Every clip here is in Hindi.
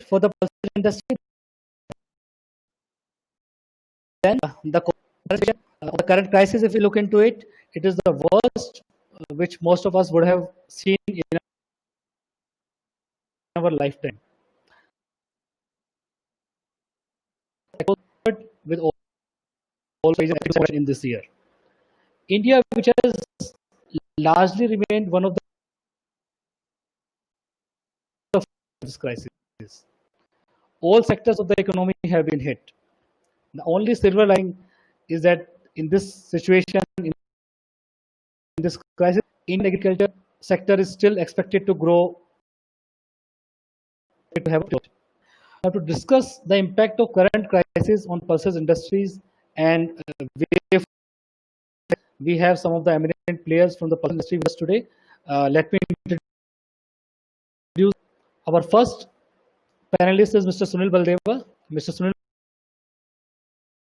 for the pulses industry. Then the current crisis, if you look into it, it is the worst which most of us would have seen in our lifetime. With all in this year, India, which has largely remained one of this crisis, all sectors of the economy have been hit. The only silver lining is that in this situation, in this crisis, in agriculture sector is still expected to grow. Now, to discuss the impact of current crisis on pulses industries and we have some of the eminent players from the pulse industry with us today. Let me introduce our first panelist is Mr. Sunil Baldeva. Mr. Sunil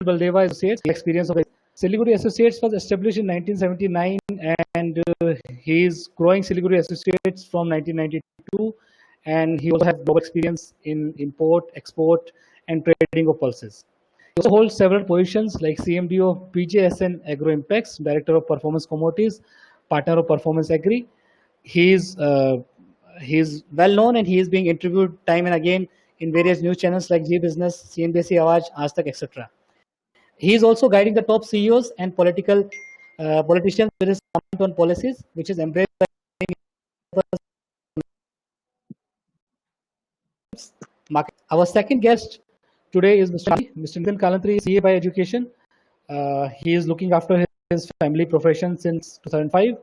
Baldeva Associates. Experience of Siliguri Associates was established in 1979 and he is growing Siliguri Associates from 1992, and he also has global experience in import, export and trading of pulses. He also holds several positions like CMD of PJSN Agro Impacts, Director of Performance Commodities, Partner of Performance Agri. He is well known and he is being interviewed time and again in various news channels like G Business, CNBC Awaaz, Aaj Tak, etc. He is also guiding the top CEOs and politicians with his comment on policies, which is embraced by market. Our second guest today is Mr. Nitin Kalantri, CA by education. He is looking after his family profession since 2005.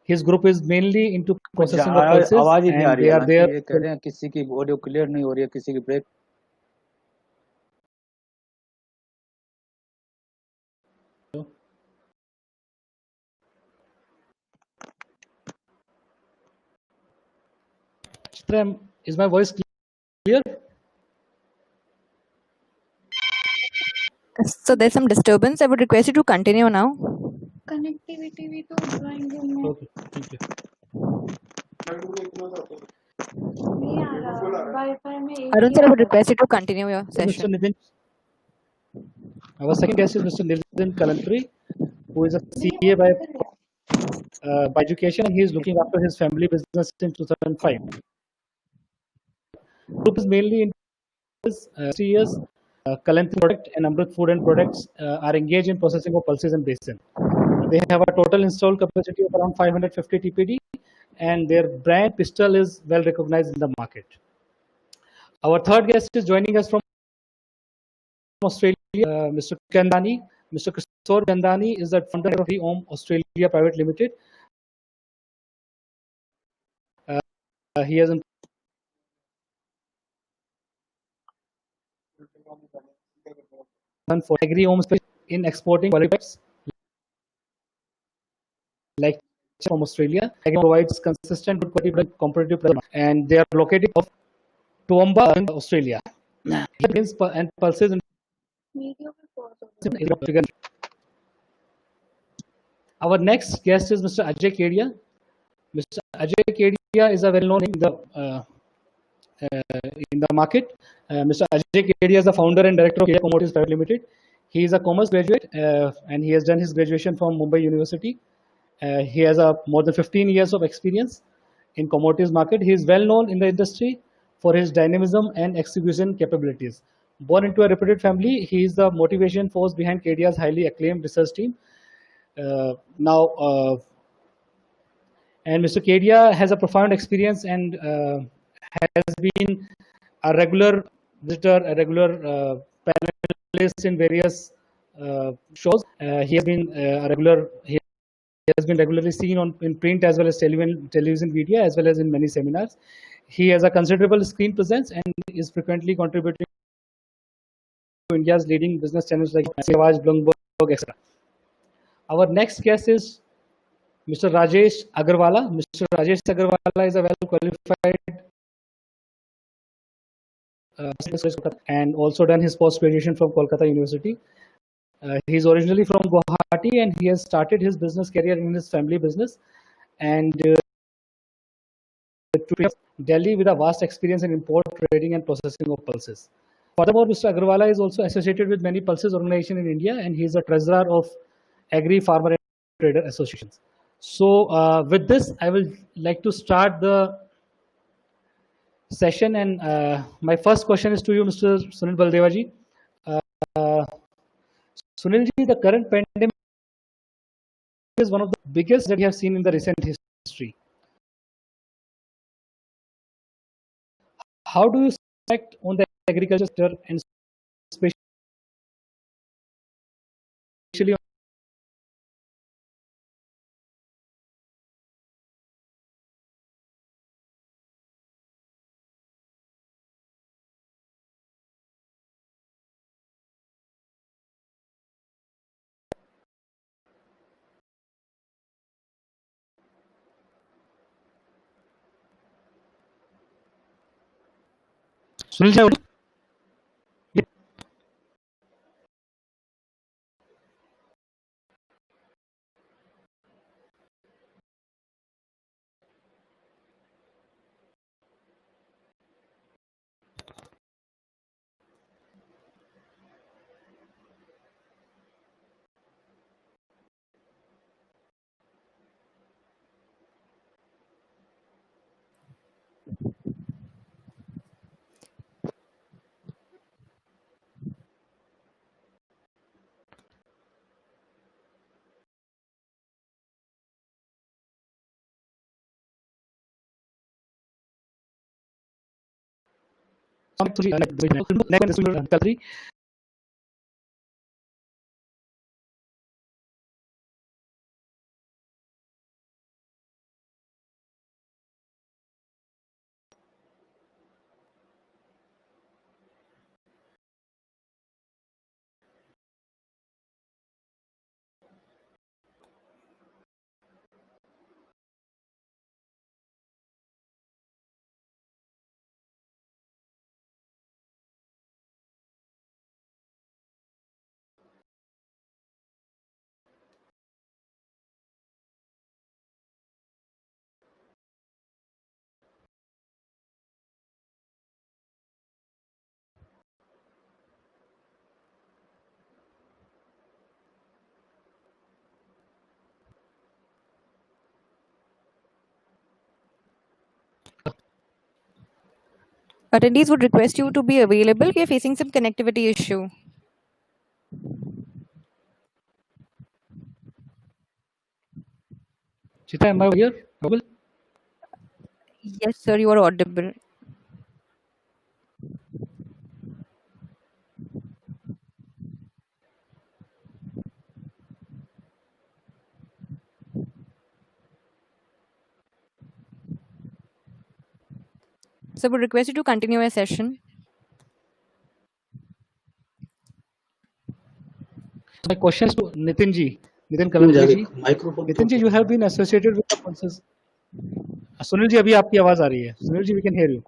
His group is mainly into processing of pulses, and they are there. ये कह रहे हैं किसी की ऑडियो क्लियर नहीं हो रही है, किसी की break. Is my voice clear? So there's some disturbance. I would request you to continue now. Connectivity भी तो drawing room में Okay, thank you. नहीं आ रहा. Wi-Fi में Arun sir, I would request you to continue your Mr. session. Nitin. Our second guest is Mr. Nitin Kalantri, who is a CA by education, and he is looking after his family business since 2005. Group is mainly in 3 years. Kalantri product and Amrit Food and Products are engaged in processing of pulses and basin. They have a total installed capacity of around 550 TPD, and their brand Pistol is well recognized in the market. Our third guest is joining us from Australia, Mr. Kandani. Mr. Kishore Kandani is the founder of Om Australia Private Limited. He has for agri home space in exporting qualifiers like from Australia. Agri provides consistent good quality competitive price, and they are located of Toowoomba in Australia. And pulses in our next guest is Mr. Ajay Kedia. Mr. Ajay Kedia is a well-known in the market. Mr. Ajay Kedia is the founder and director of Kedia Commodities Private Limited. He is a commerce graduate and he has done his graduation from Mumbai University. He has more than 15 years of experience in commodities market. He is well known in the industry for his dynamism and execution capabilities. Born into a reputed family, he is the motivation force behind Kedia's highly acclaimed research team. And Mr. Kedia has a profound experience and has been a regular visitor, a regular panelist in various shows. He has been he has been regularly seen in print as well as television media, as well as in many seminars. He has a considerable screen presence and is frequently contributing to India's leading business channels like Awaaz, Bloomberg, etc. Our next guest is Mr. Rajesh Agarwala. Mr. Rajesh Agarwala is a well-qualified and also done his post-graduation from Kolkata University. He is originally from Guwahati and he has started his business career in his family business, and to Delhi with a vast experience in import, trading, and processing of pulses. Furthermore, Mr. Agarwala is also associated with many pulses organizations in India, and he is a treasurer of Agri, Farmer, and Trader Associations. So, with this, I will like to start the session, and my first question is to you, Mr. Sunil Baldeva ji. Sunil ji, the current pandemic is one of the biggest that we have seen in the recent history. How do you expect on the agriculture sector and especially Sunil ji, Attendees would request you to be available. We are facing some connectivity issue. Chitra, am I here? Audible? Yes, sir, you are audible. So, would request you to continue your session. My question is to Nitin ji, Nitin Kalamji ji. Nitin ji, you have been associated with the pulses. Sunil ji, अभी आपकी आवाज आ रही है. Sunil ji, we can hear you.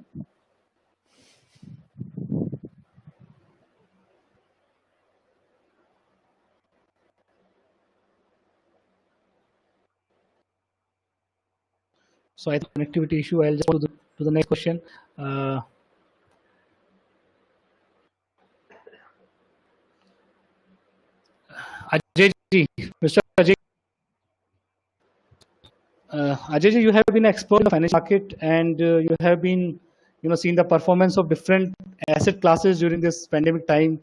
So I think connectivity issue. I'll just go to the next question. Ajay ji, Mr. Ajay. Ajay ji, you have been exploring the financial market and you have been, seen the performance of different asset classes during this pandemic time.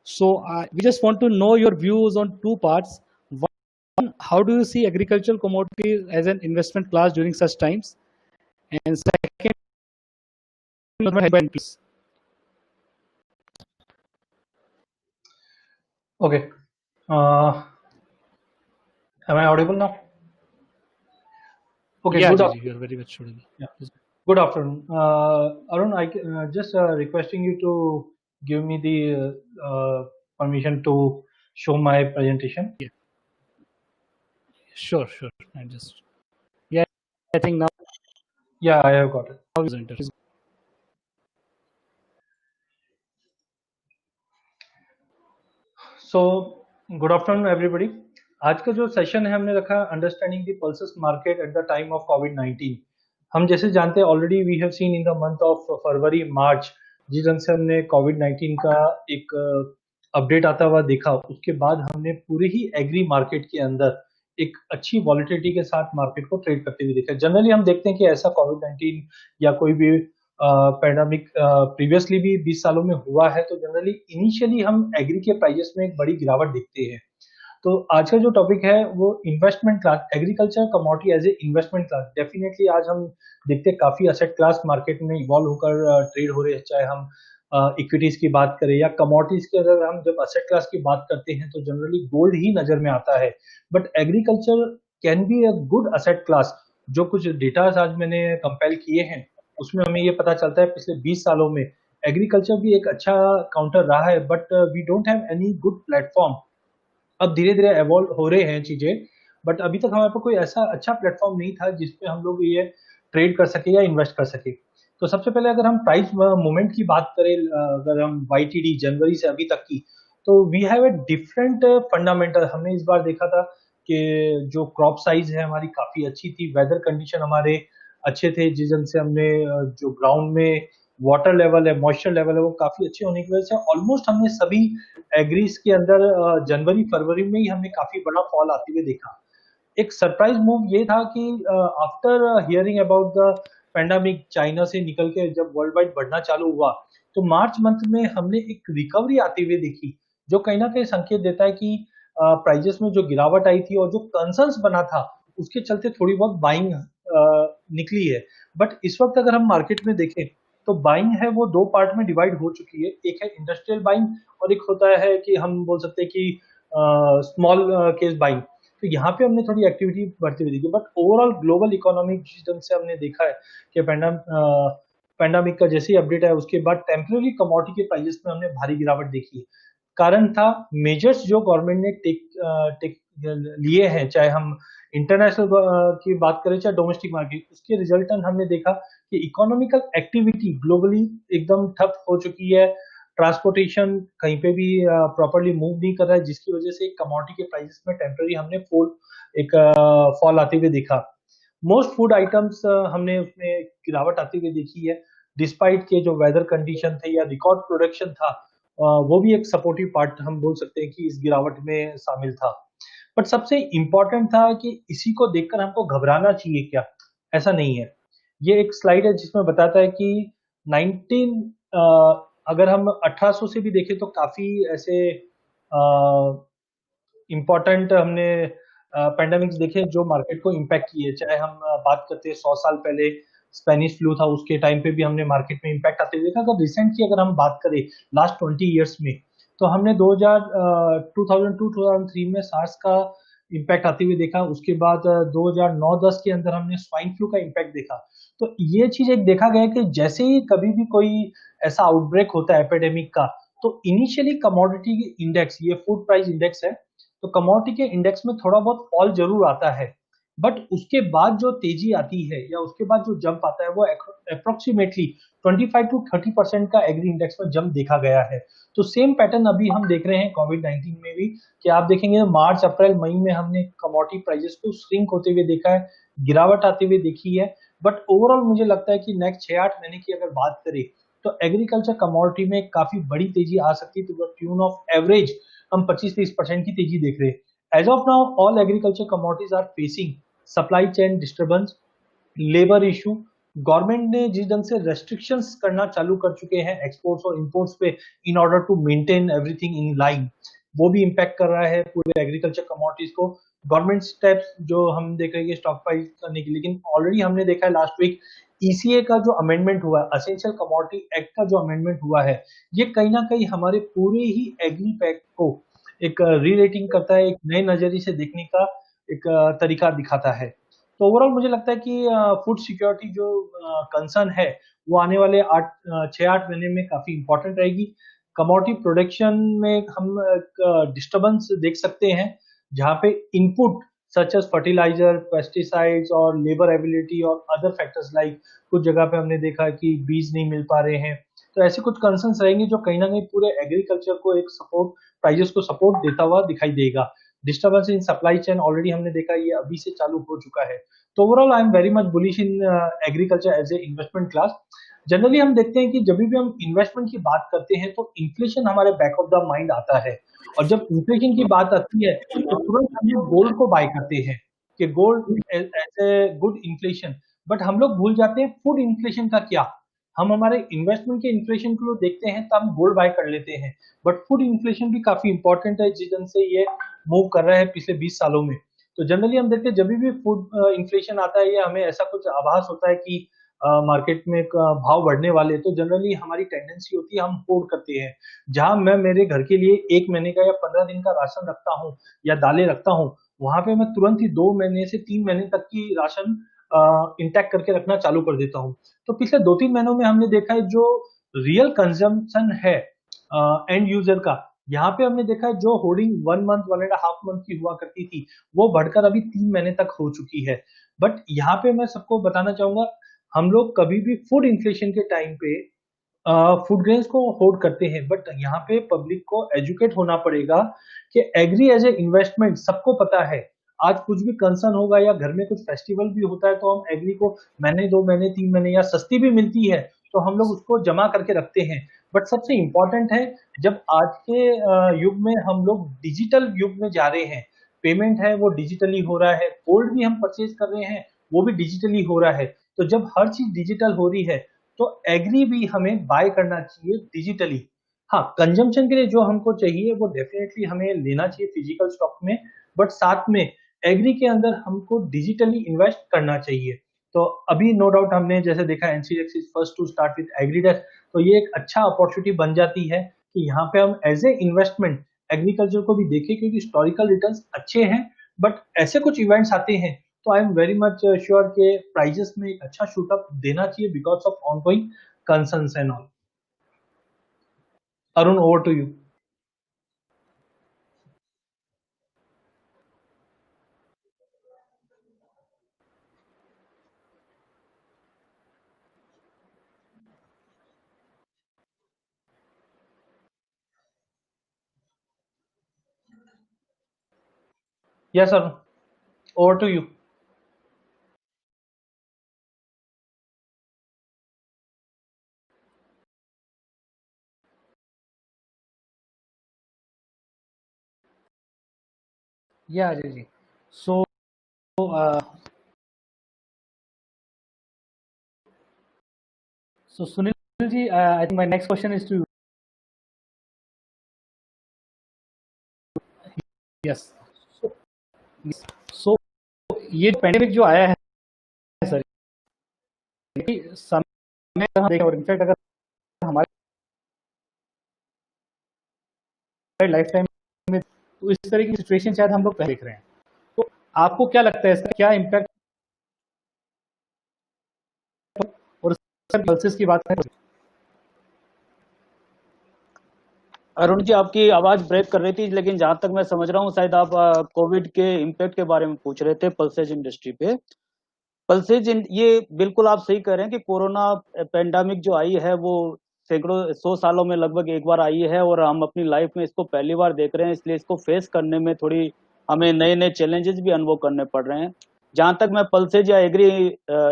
So we just want to know your views on two parts. One, how do you see agricultural commodities as an investment class during such times? And second, please. Okay. Am I audible now? Okay. Yeah, Good, Ajay ji, you are very much audible. yeah. Good afternoon. Arun, I just requesting you to give me the permission to show my presentation. Yeah. Sure. I just, yeah, I think now Yeah, I have got it. is enter. So, good afternoon everybody. आज का जो सेशन है हमने रखा understanding the pulses market at the time of कोविड-19. हम जैसे जानते हैं already we have seen in the month of February March, जिस ढंग से हमने कोविड-19 का एक अपडेट आता हुआ देखा, उसके बाद हमने पूरे ही एग्री मार्केट के अंदर एक अच्छी वॉलिटिलिटी के साथ मार्केट को ट्रेड करते हुए देखा। जनरली हम देखते हैं कि ऐसा कोविड-19 या कोई भी पैंडेमिक प्रीवियसली भी 20 सालों में हुआ है, तो जनरली इनिशियली हम एग्री के प्राइसेस में एक बड़ी गिरावट देखते हैं। तो आज का जो टॉपिक है वो investment class, agriculture commodity as a investment class. Definitely आज हम देखते हैं काफी असेट क्लास मार्केट में इवॉल्व होकर ट्रेड हो रहे हैं, चाहे हम इक्विटीज की बात करें या कमोडिटीज की। अगर हम जब असेट क्लास की बात करते हैं तो जनरली गोल्ड ही नजर में आता है, but agriculture can be a good asset class. जो कुछ डेटा आज मैंने कंपेल किए हैं उसमें हमें ये पता चलता है पिछले 20 सालों में एग्रीकल्चर भी एक अच्छा काउंटर रहा है, but we don't have any good platform. अब धीरे धीरे एवॉल्व हो रहे हैं चीजें, बट अभी तक हमारे पास कोई ऐसा अच्छा प्लेटफॉर्म नहीं था जिसपे हम लोग ये ट्रेड कर सके या इन्वेस्ट कर सके। तो सबसे पहले अगर हम प्राइस मूवमेंट की बात करें, अगर हम YTD जनवरी से अभी तक की, तो we have a different fundamental. हमने इस बार देखा था कि जो क्रॉप साइज है हमारी काफी अच्छी थी, वेदर कंडीशन हमारे अच्छे थे, जिस ढंग से हमने जो ग्राउंड में वाटर लेवल है, मॉइस्चर लेवल है, वो काफी अच्छे होने की वजह से ऑलमोस्ट हमने सभी एग्रीज के अंदर जनवरी फरवरी में ही हमने काफी बड़ा फॉल आते हुए देखा। एक सरप्राइज मूव ये था कि after hearing about the pandemic, China से निकल के जब वर्ल्ड वाइड बढ़ना चालू हुआ, तो मार्च मंथ में हमने एक रिकवरी आते हुए देखी, जो कहीं ना कहीं संकेत देता है कि प्राइजेस में जो गिरावट आई थी और जो कंसर्न्स बना था उसके चलते थोड़ी बहुत बाइंग निकली है। बट इस वक्त अगर हम मार्केट में देखें तो बाइंग है वो दो पार्ट में डिवाइड हो चुकी है। एक है इंडस्ट्रियल बाइंग और एक होता है कि हम बोल सकते हैं कि स्मॉल केस बाइंग। तो यहाँ पे हमने थोड़ी एक्टिविटी बढ़ती हुई देखी, बट ओवरऑल ग्लोबल इकोनॉमिक जिस ढंग से हमने देखा है कि पैंडेमिक का जैसे ही अपडेट है उसके बाद टेम्पररी कमोडिटी के प्राइसेस में हमने भारी गिरावट देखी है। कारण था मेजर्स जो गवर्नमेंट ने टेक लिए हैं, चाहे हम इंटरनेशनल की बात करें चाहे डोमेस्टिक मार्केट, उसके रिजल्टन हमने देखा कि इकोनॉमिकल एक्टिविटी ग्लोबली एकदम ठप हो चुकी है। ट्रांसपोर्टेशन कहीं पे भी प्रॉपर्ली मूव नहीं कर रहा है, जिसकी वजह से कमोडिटी के प्राइसेस में टेम्पररी हमने फॉल आते हुए देखा। मोस्ट फूड आइटम्स हमने उसमें गिरावट आते हुए देखी है, डिस्पाइट के जो वेदर कंडीशन थे या रिकॉर्ड प्रोडक्शन था, वो भी एक सपोर्टिव पार्ट हम बोल सकते हैं कि इस गिरावट में शामिल था। बट सबसे इम्पोर्टेंट था कि इसी को देखकर हमको घबराना चाहिए क्या, ऐसा नहीं है। ये एक स्लाइड है जिसमें बताता है कि 19 अगर हम 1800 से भी देखें तो काफी ऐसे इम्पोर्टेंट हमने पैंडेमिक्स देखे जो मार्केट को इम्पैक्ट किए। चाहे हम बात करते हैं 100 साल पहले स्पेनिश फ्लू था, उसके टाइम पे भी हमने मार्केट में इम्पैक्ट आते हुए देखा। अगर रिसेंट की अगर हम बात करें लास्ट 20 ईयर्स में, तो हमने 2002-2003 में सार्स का इम्पैक्ट आते हुए देखा। उसके बाद 2009-10 के अंदर हमने स्वाइन फ्लू का इम्पैक्ट देखा। तो ये चीज एक देखा गया कि जैसे ही कभी भी कोई ऐसा आउटब्रेक होता है एपिडेमिक का, तो इनिशियली कमोडिटी इंडेक्स, ये फूड प्राइस इंडेक्स है, तो कमोडिटी के इंडेक्स में थोड़ा बहुत फॉल जरूर आता है, बट उसके बाद जो तेजी आती है या उसके बाद जो जंप आता है वो अप्रोक्सीमेटली 25 to 30% का एग्री इंडेक्स में जंप देखा गया है। तो सेम पैटर्न अभी हम देख रहे हैं कोविड-19 में भी, कि आप देखेंगे मार्च अप्रैल मई में हमने कमोडिटी प्राइसेस को श्रिंक होते हुए देखा है, गिरावट आते हुए देखी है। बट ओवरऑल मुझे लगता है कि नेक्स्ट 6-8 महीने की अगर बात करें तो एग्रीकल्चर कमोडिटी में काफी बड़ी तेजी आ सकती है। तो ट्यून ऑफ एवरेज हम 25-30% की तेजी देख रहे हैं। As of now all agriculture commodities are facing supply chain disturbance, labour issue. Government ने जिस ढंग से रेस्ट्रिक्शंस करना चालू कर चुके हैं एक्सपोर्ट्स और इंपोर्ट्स पे in order to maintain everything in line, वो भी इम्पैक्ट कर रहा है पूरे एग्रीकल्चर कमोडिटीज को। गवर्नमेंट स्टेप्स जो हम देख रहे हैं स्टॉक प्राइस करने की, लेकिन ऑलरेडी हमने देखा है लास्ट वीक ECA का जो अमेंडमेंट हुआ है, एसेंशियल कमोडिटी एक्ट का जो अमेंडमेंट हुआ है, ये कहीं ना कहीं हमारे पूरे ही एग्री पैक्ट को एक रीरेटिंग करता है, एक नए नजरिए से देखने का एक तरीका दिखाता है। तो ओवरऑल मुझे लगता है कि फूड सिक्योरिटी जो कंसर्न है वो आने वाले 6-8 महीने में काफी इंपॉर्टेंट रहेगी। कमोडिटी प्रोडक्शन में हम डिस्टर्बेंस देख सकते हैं, जहाँ पे input such as fertiliser, pesticides और लेबर एबिलिटी और अदर फैक्टर्स लाइक कुछ जगह पे हमने देखा कि बीज नहीं मिल पा रहे हैं। तो ऐसे कुछ कंसर्न्स रहेंगे जो कहीं ना कहीं पूरे एग्रीकल्चर को एक सपोर्ट, प्राइजेस को सपोर्ट देता हुआ दिखाई देगा। Disturbance in supply chain already हमने देखा ये अभी से चालू हो चुका है। तो overall I am very much bullish in agriculture as a investment class. Generally हम देखते हैं कि जब भी हम इन्वेस्टमेंट की बात करते हैं तो इन्फ्लेशन हमारे बैक ऑफ द माइंड आता है, और जब इन्फ्लेशन की बात आती है तो तुरंत हम लोग गोल्ड को बाय करते हैं कि gold as a good inflation. But हम लोग भूल जाते हैं फूड इन्फ्लेशन का क्या। हम हमारे इन्वेस्टमेंट के इन्फ्लेशन को देखते हैं तो हम गोल्ड बाय कर लेते हैं, बट फूड इन्फ्लेशन भी काफी इंपॉर्टेंट है जिस ढंग से ये मूव कर रहा है पिछले 20 सालों में। तो जनरली हम देखते हैं जब भी फूड इन्फ्लेशन आता है या हमें ऐसा कुछ आभास होता है कि मार्केट में भाव बढ़ने वाले, तो जनरली हमारी टेंडेंसी होती है हम होल्ड करते हैं। जहां मैं मेरे घर के लिए 1 महीने का या 15 दिन का राशन रखता हूँ या दालें रखता हूँ, वहां पे मैं तुरंत ही 2 महीने से 3 महीने तक की राशन इंटैक्ट करके रखना चालू कर देता हूँ। तो पिछले 2-3 महीनों में हमने देखा है जो रियल कंजम्पशन है एंड यूजर का, यहाँ पे हमने देखा है जो होर्डिंग 1 मंथ 1.5 मंथ की हुआ करती थी वो बढ़कर अभी 3 महीने तक हो चुकी है। बट यहाँ पे मैं सबको बताना चाहूंगा, हम लोग कभी भी फूड इन्फ्लेशन के टाइम पे फूड ग्रेन्स को होल्ड करते हैं, बट यहाँ पे पब्लिक को एजुकेट होना पड़ेगा कि एग्री एज ए इन्वेस्टमेंट सबको पता है। आज कुछ भी कंसर्न होगा या घर में कुछ फेस्टिवल भी होता है तो हम एग्री को महीने 2 महीने 3 महीने या सस्ती भी मिलती है तो हम लोग उसको जमा करके रखते हैं। बट सबसे इम्पोर्टेंट है जब आज के युग में हम लोग डिजिटल युग में जा रहे हैं, पेमेंट है वो डिजिटली हो रहा है, गोल्ड भी हम परचेज कर रहे हैं वो भी डिजिटली हो रहा है। तो जब हर चीज डिजिटल हो रही है तो एग्री भी हमें बाय करना चाहिए डिजिटली। हाँ, कंजम्पशन के लिए जो हमको चाहिए वो डेफिनेटली हमें लेना चाहिए फिजिकल स्टॉक में, बट साथ में एग्री के अंदर हमको डिजिटली इन्वेस्ट करना चाहिए। तो अभी नो डाउट हमने जैसे देखा NCDEX is first to start with Agridex, तो ये एक अच्छा अपॉर्चुनिटी बन जाती है कि यहाँ पे हम एज ए इन्वेस्टमेंट एग्रीकल्चर को भी देखें, क्योंकि हिस्टोरिकल रिटर्न्स अच्छे हैं। बट ऐसे कुछ इवेंट्स आते हैं तो I am very much sure के प्राइजेस में एक अच्छा शूटअप देना चाहिए because of ongoing concerns and all. Arun, over to you. Yes, Arun. Over to you. Yeah, Ajay ji. Uh, so Sunil ji, I think my next question is to you. Yes. So ये पैंडेमिक जो आया है सर, समय हम देखें और इनफैक्ट अगर हमारे लाइफ टाइम में तो इस तरह की सिचुएशन शायद हम लोग पहले देख रहे हैं। तो आपको क्या लगता है इसका क्या इम्पैक्ट और पल्सेस की बात करें? अरुण जी, आपकी आवाज ब्रेक कर रही थी, लेकिन जहां तक मैं समझ रहा हूँ शायद आप कोविड के इम्पैक्ट के बारे में पूछ रहे थे पल्सेज इंडस्ट्री पे। पल्सेज ये बिल्कुल आप सही कह रहे हैं कि कोरोना पेंडेमिक जो आई है वो सैकड़ों 100 सालों में लगभग एक बार आई है और हम अपनी लाइफ में इसको पहली बार देख रहे हैं, इसलिए इसको फेस करने में थोड़ी हमें नए नए चैलेंजेस भी अनुभव करने पड़ रहे हैं। जहां तक मैं पल्सेज या एग्री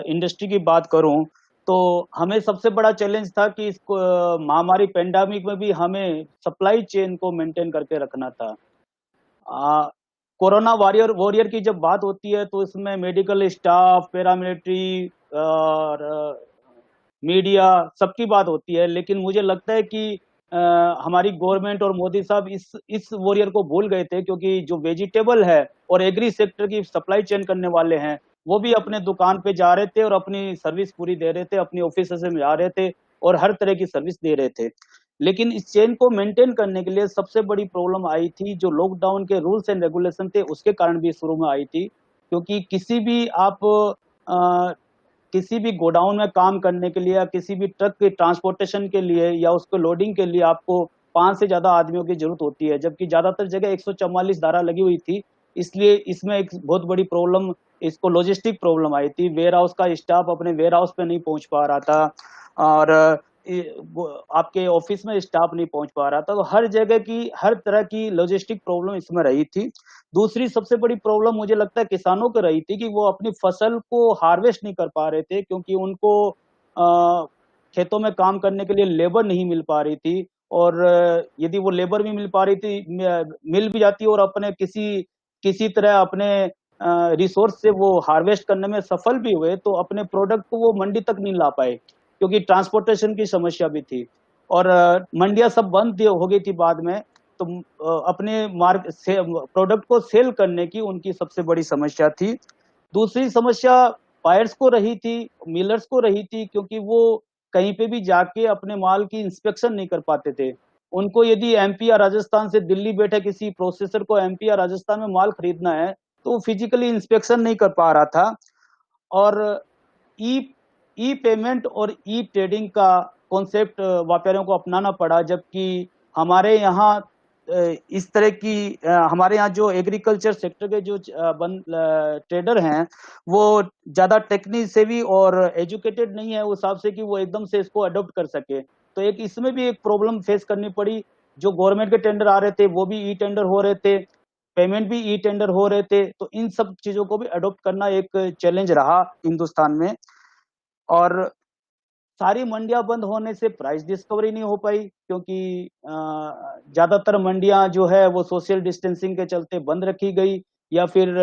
इंडस्ट्री की बात करूं तो हमें सबसे बड़ा चैलेंज था कि इसको महामारी पेंडेमिक में भी हमें सप्लाई चेन को मेंटेन करके रखना था। कोरोना वॉरियर की जब बात होती है तो इसमें मेडिकल स्टाफ, पैरामिलिट्री और मीडिया सबकी बात होती है, लेकिन मुझे लगता है कि हमारी गवर्नमेंट और मोदी साहब इस वॉरियर को भूल गए थे, क्योंकि जो वेजिटेबल है और एग्री सेक्टर की सप्लाई चेन करने वाले हैं वो भी अपने दुकान पे जा रहे थे और अपनी सर्विस पूरी दे रहे थे, अपने ऑफिस से जा रहे थे और हर तरह की सर्विस दे रहे थे। लेकिन इस चेन को मेंटेन करने के लिए सबसे बड़ी प्रॉब्लम आई थी जो लॉकडाउन के रूल्स एंड रेगुलेशन थे उसके कारण भी शुरू में आई थी, क्योंकि किसी भी गोडाउन में काम करने के लिए या किसी भी ट्रक के ट्रांसपोर्टेशन के लिए या उसको लोडिंग के लिए आपको 5 से ज्यादा आदमियों की जरूरत होती है, जबकि ज्यादातर जगह 144 धारा लगी हुई थी। इसलिए इसमें एक बहुत बड़ी प्रॉब्लम, इसको लॉजिस्टिक प्रॉब्लम आई थी। वेयर हाउस का स्टाफ अपने वेयर हाउस पे नहीं पहुंच पा रहा था और आपके ऑफिस में स्टाफ नहीं पहुंच पा रहा था, तो हर जगह की हर तरह की लॉजिस्टिक प्रॉब्लम इसमें रही थी। दूसरी सबसे बड़ी प्रॉब्लम मुझे लगता है किसानों को रही थी कि वो अपनी फसल को हार्वेस्ट नहीं कर पा रहे थे, क्योंकि उनको खेतों में काम करने के लिए लेबर नहीं मिल पा रही थी, और यदि वो लेबर भी मिल पा रही थी, मिल भी जाती और अपने किसी तरह अपने रिसोर्स से वो हार्वेस्ट करने में सफल भी हुए, तो अपने प्रोडक्ट को वो मंडी तक नहीं ला पाए, क्योंकि ट्रांसपोर्टेशन की समस्या भी थी, और मंडियां सब बंद हो गई थी बाद में। तो अपने प्रोडक्ट को सेल करने की उनकी सबसे बड़ी समस्या थी। दूसरी समस्या बायर्स को रही थी, मिलर्स को रही थी, क्योंकि वो कहीं पे भी जाके अपने माल की इंस्पेक्शन नहीं कर पाते थे। उनको यदि एमपी या राजस्थान से दिल्ली बैठे किसी प्रोसेसर को एमपी या राजस्थान में माल खरीदना है, तो वो फिजिकली इंस्पेक्शन नहीं कर पा रहा था। और ई पेमेंट और ई ट्रेडिंग का कॉन्सेप्ट व्यापारियों को अपनाना पड़ा, जबकि हमारे यहाँ इस तरह की हमारे यहाँ जो एग्रीकल्चर सेक्टर के जो ट्रेडर हैं, वो ज्यादा टेक्निक सेवी और एजुकेटेड नहीं है उस हिसाब से कि वो एकदम से इसको अडॉप्ट कर सके। तो एक इसमें भी एक प्रॉब्लम फेस करनी पड़ी। जो गवर्नमेंट के टेंडर आ रहे थे वो भी ई टेंडर हो रहे थे, पेमेंट भी ई टेंडर हो रहे थे, तो इन सब चीजों को भी अडॉप्ट करना एक चैलेंज रहा हिंदुस्तान में। और सारी मंडियां बंद होने से प्राइस डिस्कवरी नहीं हो पाई, क्योंकि ज्यादातर मंडियां जो है वो सोशल डिस्टेंसिंग के चलते बंद रखी गई, या फिर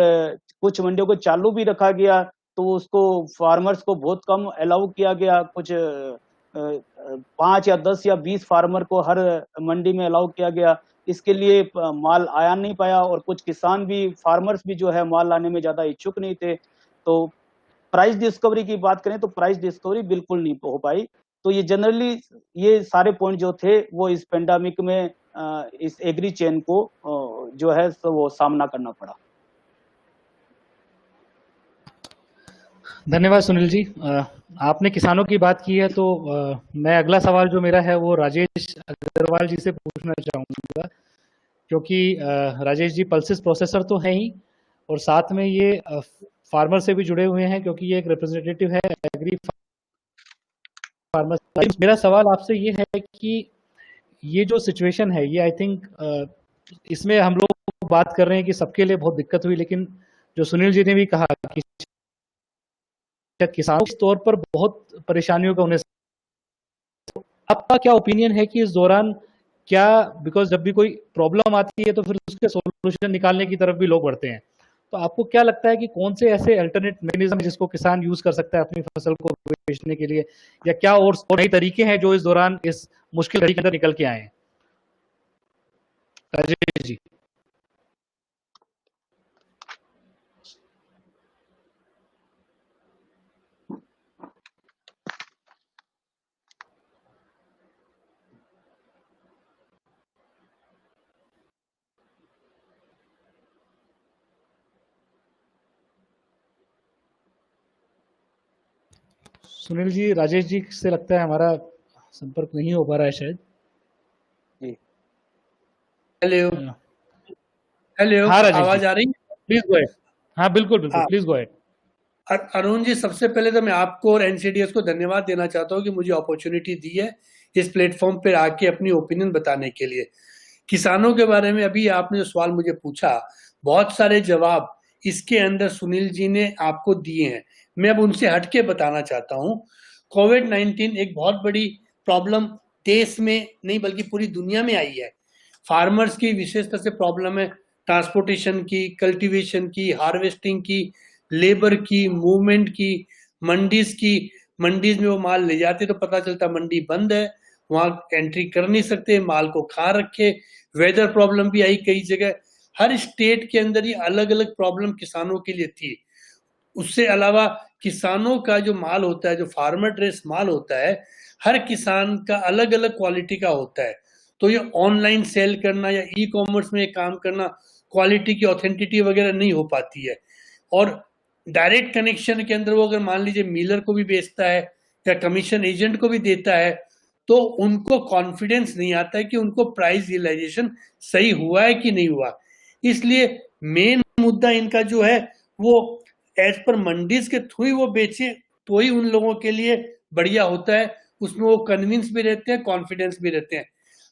कुछ मंडियों को चालू भी रखा गया, तो उसको फार्मर्स को बहुत कम अलाउ किया गया। कुछ 5 या 10 या 20 फार्मर को हर मंडी में अलाउ किया गया। इसके लिए माल आया नहीं पाया, और कुछ किसान भी, फार्मर्स भी जो है माल लाने में ज्यादा इच्छुक नहीं थे। तो प्राइस डिस्कवरी की बात करें तो प्राइस डिस्कवरी बिल्कुल नहीं हो पाई। तो ये जनरली ये सारे पॉइंट जो थे वो इस पेंडेमिक में इस एग्री चेन को जो है वो सामना करना पड़ा। धन्यवाद सुनील जी। आपने किसानों की बात की है, तो मैं अगला सवाल जो मेरा है वो राजेश अग्रवाल जी से पूछना चाहूँगा, क्योंकि राजेश जी पल्सेस प्रोसेसर तो हैं ही, और साथ में ये फार्मर से भी जुड़े हुए हैं, क्योंकि ये एक रिप्रेजेंटेटिव है एग्री फार्मर। मेरा सवाल आपसे ये है कि ये जो सिचुएशन है, ये आई थिंक इसमें हम लोग बात कर रहे हैं कि सबके लिए बहुत दिक्कत हुई, लेकिन जो सुनील जी ने भी कहा कि किसानों के तौर पर बहुत परेशानियों का उन्हें, आपका क्या ओपिनियन है कि इस दौरान क्या, बिकॉज जब भी कोई प्रॉब्लम आती है तो फिर उसके सॉल्यूशन निकालने की तरफ भी लोग बढ़ते हैं, तो आपको क्या लगता है कि कौन से ऐसे अल्टरनेट मैकेनिज्म है जिसको किसान यूज कर सकता है अपनी फसल को बेचने के लिए, या क्या और नए तरीके हैं जो इस दौरान इस मुश्किल घड़ी के अंदर निकल के आए हैं? राजेश जी। सुनील जी, राजेश जी से लगता है हमारा संपर्क नहीं हो पा रहा है शायद। हेलो हेलो, हाँ राजेश आवाज जी, आ रही है? Please go ahead. हाँ बिल्कुल बिल्कुल, हाँ। Please go ahead. Arun ji, सबसे पहले तो मैं आपको और एनसीडीएस को धन्यवाद देना चाहता हूँ कि मुझे अपॉर्चुनिटी दी है इस प्लेटफॉर्म पर आके अपनी ओपिनियन बताने के लिए। किसानों के बारे में अभी आपने जो सवाल मुझे पूछा, बहुत सारे जवाब इसके अंदर सुनील जी ने आपको दिए हैं। मैं अब उनसे हटके बताना चाहता हूँ। कोविड-19 एक बहुत बड़ी प्रॉब्लम देश में नहीं बल्कि पूरी दुनिया में आई है। फार्मर्स की विशेषता से प्रॉब्लम है, ट्रांसपोर्टेशन की, कल्टीवेशन की, हार्वेस्टिंग की, लेबर की, मूवमेंट की, मंडीज में वो माल ले जाते तो पता चलता मंडी बंद है, वहां एंट्री कर नहीं सकते, माल को खा रखे। वेदर प्रॉब्लम भी आई कई जगह। हर स्टेट के अंदर ये अलग अलग प्रॉब्लम किसानों के लिए थी। उससे अलावा किसानों का जो माल होता है, जो फार्मर ड्रेस माल होता है, हर किसान का अलग अलग क्वालिटी का होता है। तो ये ऑनलाइन सेल करना या ई कॉमर्स में काम करना, क्वालिटी की ऑथेंटिटी वगैरह नहीं हो पाती है। और डायरेक्ट कनेक्शन के अंदर वो अगर मान लीजिए मिलर को भी बेचता है या कमीशन एजेंट को भी देता है, तो उनको कॉन्फिडेंस नहीं आता है कि उनको प्राइस रियलाइजेशन सही हुआ है कि नहीं हुआ। इसलिए मेन मुद्दा इनका जो है वो एज पर मंडीज के थ्रू ही वो बेचे, तो ही उन लोगों के लिए बढ़िया होता है। उसमें वो कन्विंस भी रहते हैं, कॉन्फिडेंस भी रहते हैं।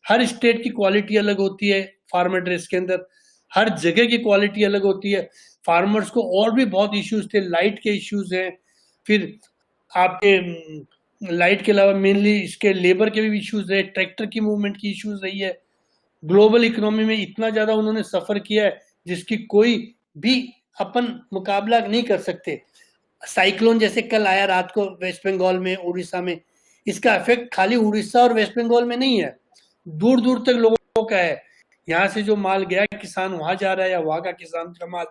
हर स्टेट की क्वालिटी अलग होती है फार्मर ड्रेस के अंदर, हर जगह की क्वालिटी अलग होती है। फार्मर्स को और भी बहुत इश्यूज थे, लाइट के इश्यूज हैं, फिर आपके लाइट के अलावा मेनली इसके लेबर के भी इश्यूज रहे, ट्रैक्टर की मूवमेंट की इश्यूज रही है। ग्लोबल इकोनॉमी में इतना ज्यादा उन्होंने सफर किया है जिसकी कोई भी अपन मुकाबला नहीं कर सकते। साइक्लोन जैसे कल आया रात को वेस्ट बंगाल में, उड़ीसा में, इसका इफेक्ट खाली उड़ीसा और वेस्ट बंगाल में नहीं है, दूर दूर तक लोगों का है। यहाँ से जो माल गया किसान वहां जा रहा है, या वहां का किसान का माल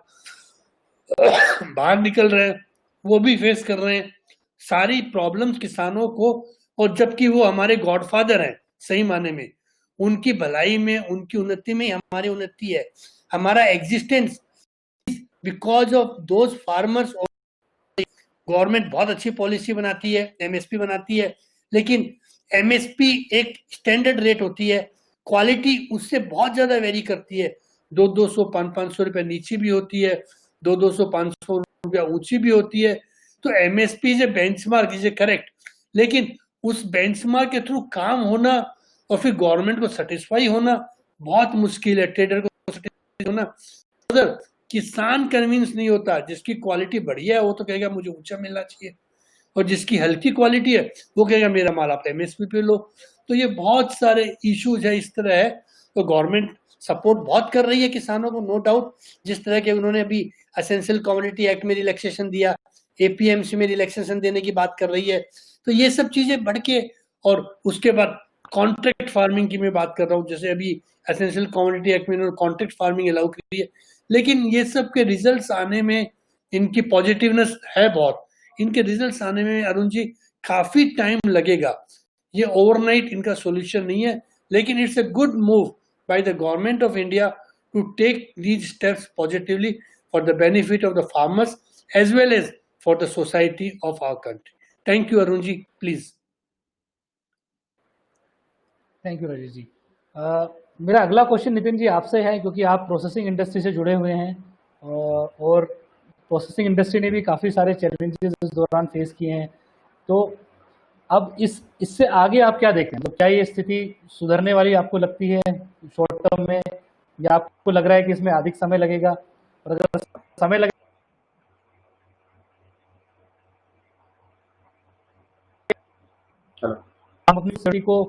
बाहर निकल रहे हैं, वो भी फेस कर रहे हैं सारी प्रॉब्लम्स किसानों को। और जबकि वो हमारे गॉडफादर हैं सही माने में, उनकी भलाई में, उनकी उन्नति में हमारी उन्नति है। हमारा existence because of those farmers. Government बहुत अच्छी पॉलिसी बनाती है, एमएसपी बनाती है, लेकिन एमएसपी एक स्टैंडर्ड रेट होती है, क्वालिटी उससे बहुत ज्यादा वेरी करती है। 200 500 रुपए नीचे भी होती है, 200 500 रुपया ऊंची भी होती है। तो MSP is a benchmark, is A correct, लेकिन उस बेंचमार्क के थ्रू काम होना और फिर गवर्नमेंट को सेटिस्फाई होना बहुत मुश्किल है, ट्रेडर को सेटिस्फाई होना। अगर किसान कन्विंस नहीं होता, जिसकी क्वालिटी बढ़िया है वो तो कहेगा मुझे ऊंचा मिलना चाहिए, और जिसकी हल्की क्वालिटी है वो कहेगा मेरा माल आप एमएसपी पे लो। तो ये बहुत सारे इश्यूज है, इस तरह है। तो गवर्नमेंट सपोर्ट बहुत कर रही है किसानों को, नो डाउट। जिस तरह के उन्होंने अभी एसेंशियल कमोडिटी एक्ट में रिलैक्सेशन दिया, एपीएमसी में रिलैक्सेशन देने की बात कर रही है, तो ये सब चीजें बढ़ के, और उसके बाद कॉन्ट्रैक्ट फार्मिंग की मैं बात कर रहा हूँ, जैसे अभी एसेंशियल कमोडिटी एक्ट में उन्होंने कॉन्ट्रैक्ट फार्मिंग अलाउ करी है। लेकिन ये सब के रिजल्ट्स आने में इनकी पॉजिटिवनेस है बहुत, इनके रिजल्ट्स आने में अरुण जी काफी टाइम लगेगा। ये ओवरनाइट इनका सॉल्यूशन नहीं है, लेकिन it's a good move by the government of India to take these steps positively for the benefit of the farmers as well as for the society of our country. Thank you Arun ji, please. Thank you Rajesh ji. मेरा अगला क्वेश्चन नितिन जी आपसे है, क्योंकि आप प्रोसेसिंग इंडस्ट्री से जुड़े हुए हैं और प्रोसेसिंग इंडस्ट्री ने भी काफ़ी सारे चैलेंजेस इस दौरान फेस किए हैं। तो अब इससे आगे आप क्या देखते हैं? तो क्या ये स्थिति सुधरने वाली आपको लगती है शॉर्ट टर्म में, या आपको लग रहा है कि इसमें अधिक समय लगेगा? और अगर समय लगे हम अपनी स्टडी को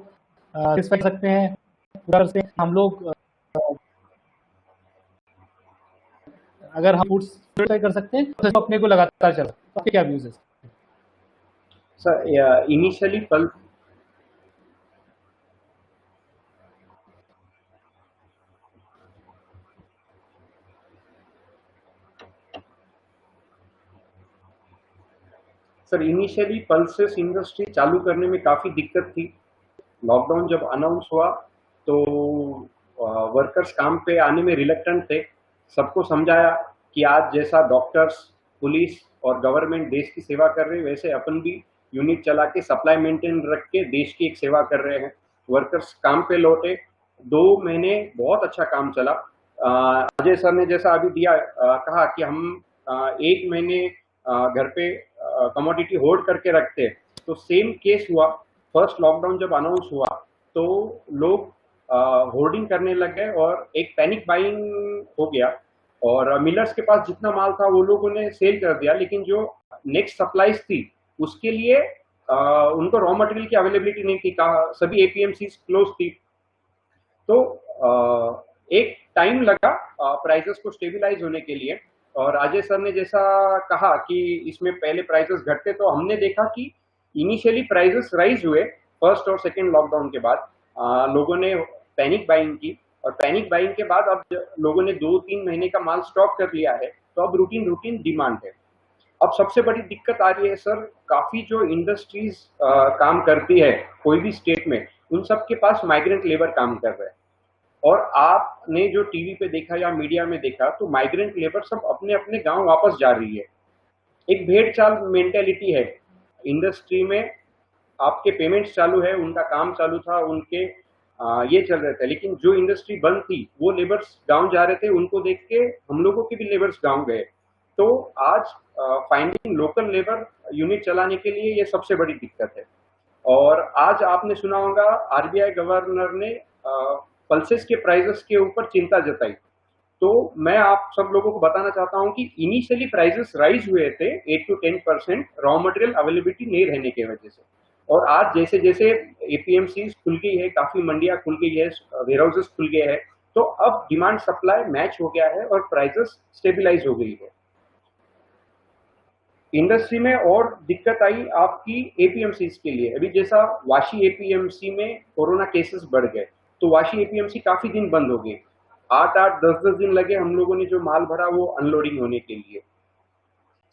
सेटिस्फाई कर सकते हैं, पूरा कर सकते हैं हम लोग, अगर हम फूड कर सकते हैं तो अपने को लगातार चला। तो आपके क्या व्यूज है sir? Initially pulp pulses industry चालू करने में काफी दिक्कत थी। लॉकडाउन जब अनाउंस हुआ तो वर्कर्स काम पे आने में रिलक्टेंट थे। सबको समझाया कि आज जैसा डॉक्टर्स, पुलिस और गवर्नमेंट देश की सेवा कर रहे हैं, वैसे अपन भी यूनिट चला के सप्लाई मेंटेन रख के देश की एक सेवा कर रहे हैं। वर्कर्स काम पे लौटे, 2 महीने बहुत अच्छा काम चला। अजय सर ने जैसा अभी कहा कि हम 1 महीने घर पे कमोडिटी होल्ड करके रखते, तो सेम केस हुआ। फर्स्ट लॉकडाउन जब अनाउंस हुआ तो लोग होल्डिंग करने लग गए और एक पैनिक बाइंग हो गया, और मिलर्स के पास जितना माल था वो लोगों ने सेल कर दिया, लेकिन जो नेक्स्ट सप्लाईज थी उसके लिए उनको रॉ मटेरियल की अवेलेबिलिटी नहीं थी, सभी एपीएमसी क्लोज थी। तो एक टाइम लगा प्राइसेस को स्टेबलाइज होने के लिए। और अजय सर ने जैसा कहा कि इसमें पहले प्राइसेस घटते, तो हमने देखा कि इनिशियली प्राइसेस राइज हुए फर्स्ट और सेकेंड लॉकडाउन के बाद। लोगों ने पैनिक बाइंग की, और पैनिक बाइंग के बाद अब लोगों ने 2-3 महीने का माल स्टॉक कर लिया है, तो अब रूटीन डिमांड है। अब सबसे बड़ी दिक्कत आ रही है सर, काफी जो इंडस्ट्रीज काम करती है कोई भी स्टेट में, उन सब के पास माइग्रेंट लेबर काम कर रहे हैं। और आपने जो टीवी पे देखा या मीडिया में देखा, तो माइग्रेंट लेबर सब अपने अपने गांव वापस जा रही है। एक भेड़ चाल मेंटेलिटी है इंडस्ट्री में। आपके पेमेंट्स चालू है, उनका काम चालू था, उनके ये चल रहे थे, लेकिन जो इंडस्ट्री बंद थी वो लेबर्स गांव जा रहे थे। उनको देख के हम लोगों के भी लेबर्स गांव गए। तो आज फाइंडिंग लोकल लेबर यूनिट चलाने के लिए ये सबसे बड़ी दिक्कत है। और आज आपने सुना होगा आरबीआई गवर्नर ने पल्सेस के प्राइसेस के ऊपर चिंता जताई। तो मैं आप सब लोगों को बताना चाहता हूं कि इनिशियली प्राइसेस राइज हुए थे 8 to 10% रॉ मटेरियल अवेलेबिलिटी नहीं रहने की वजह से, और आज जैसे जैसे एपीएमसी खुल गई है, काफी मंडियां खुल गई है, वेयरहाउसेस खुल गए हैं, तो अब डिमांड सप्लाई मैच हो गया है और प्राइसेस स्टेबलाइज हो गई है। इंडस्ट्री में और दिक्कत आई आपकी एपीएमसी के लिए। अभी जैसा वाशी एपीएमसी में कोरोना केसेस बढ़ गए तो वाशी एपीएमसी काफी दिन बंद हो गई। 8-8, 10-10 दिन लगे हम लोगों ने जो माल भरा वो अनलोडिंग होने के लिए।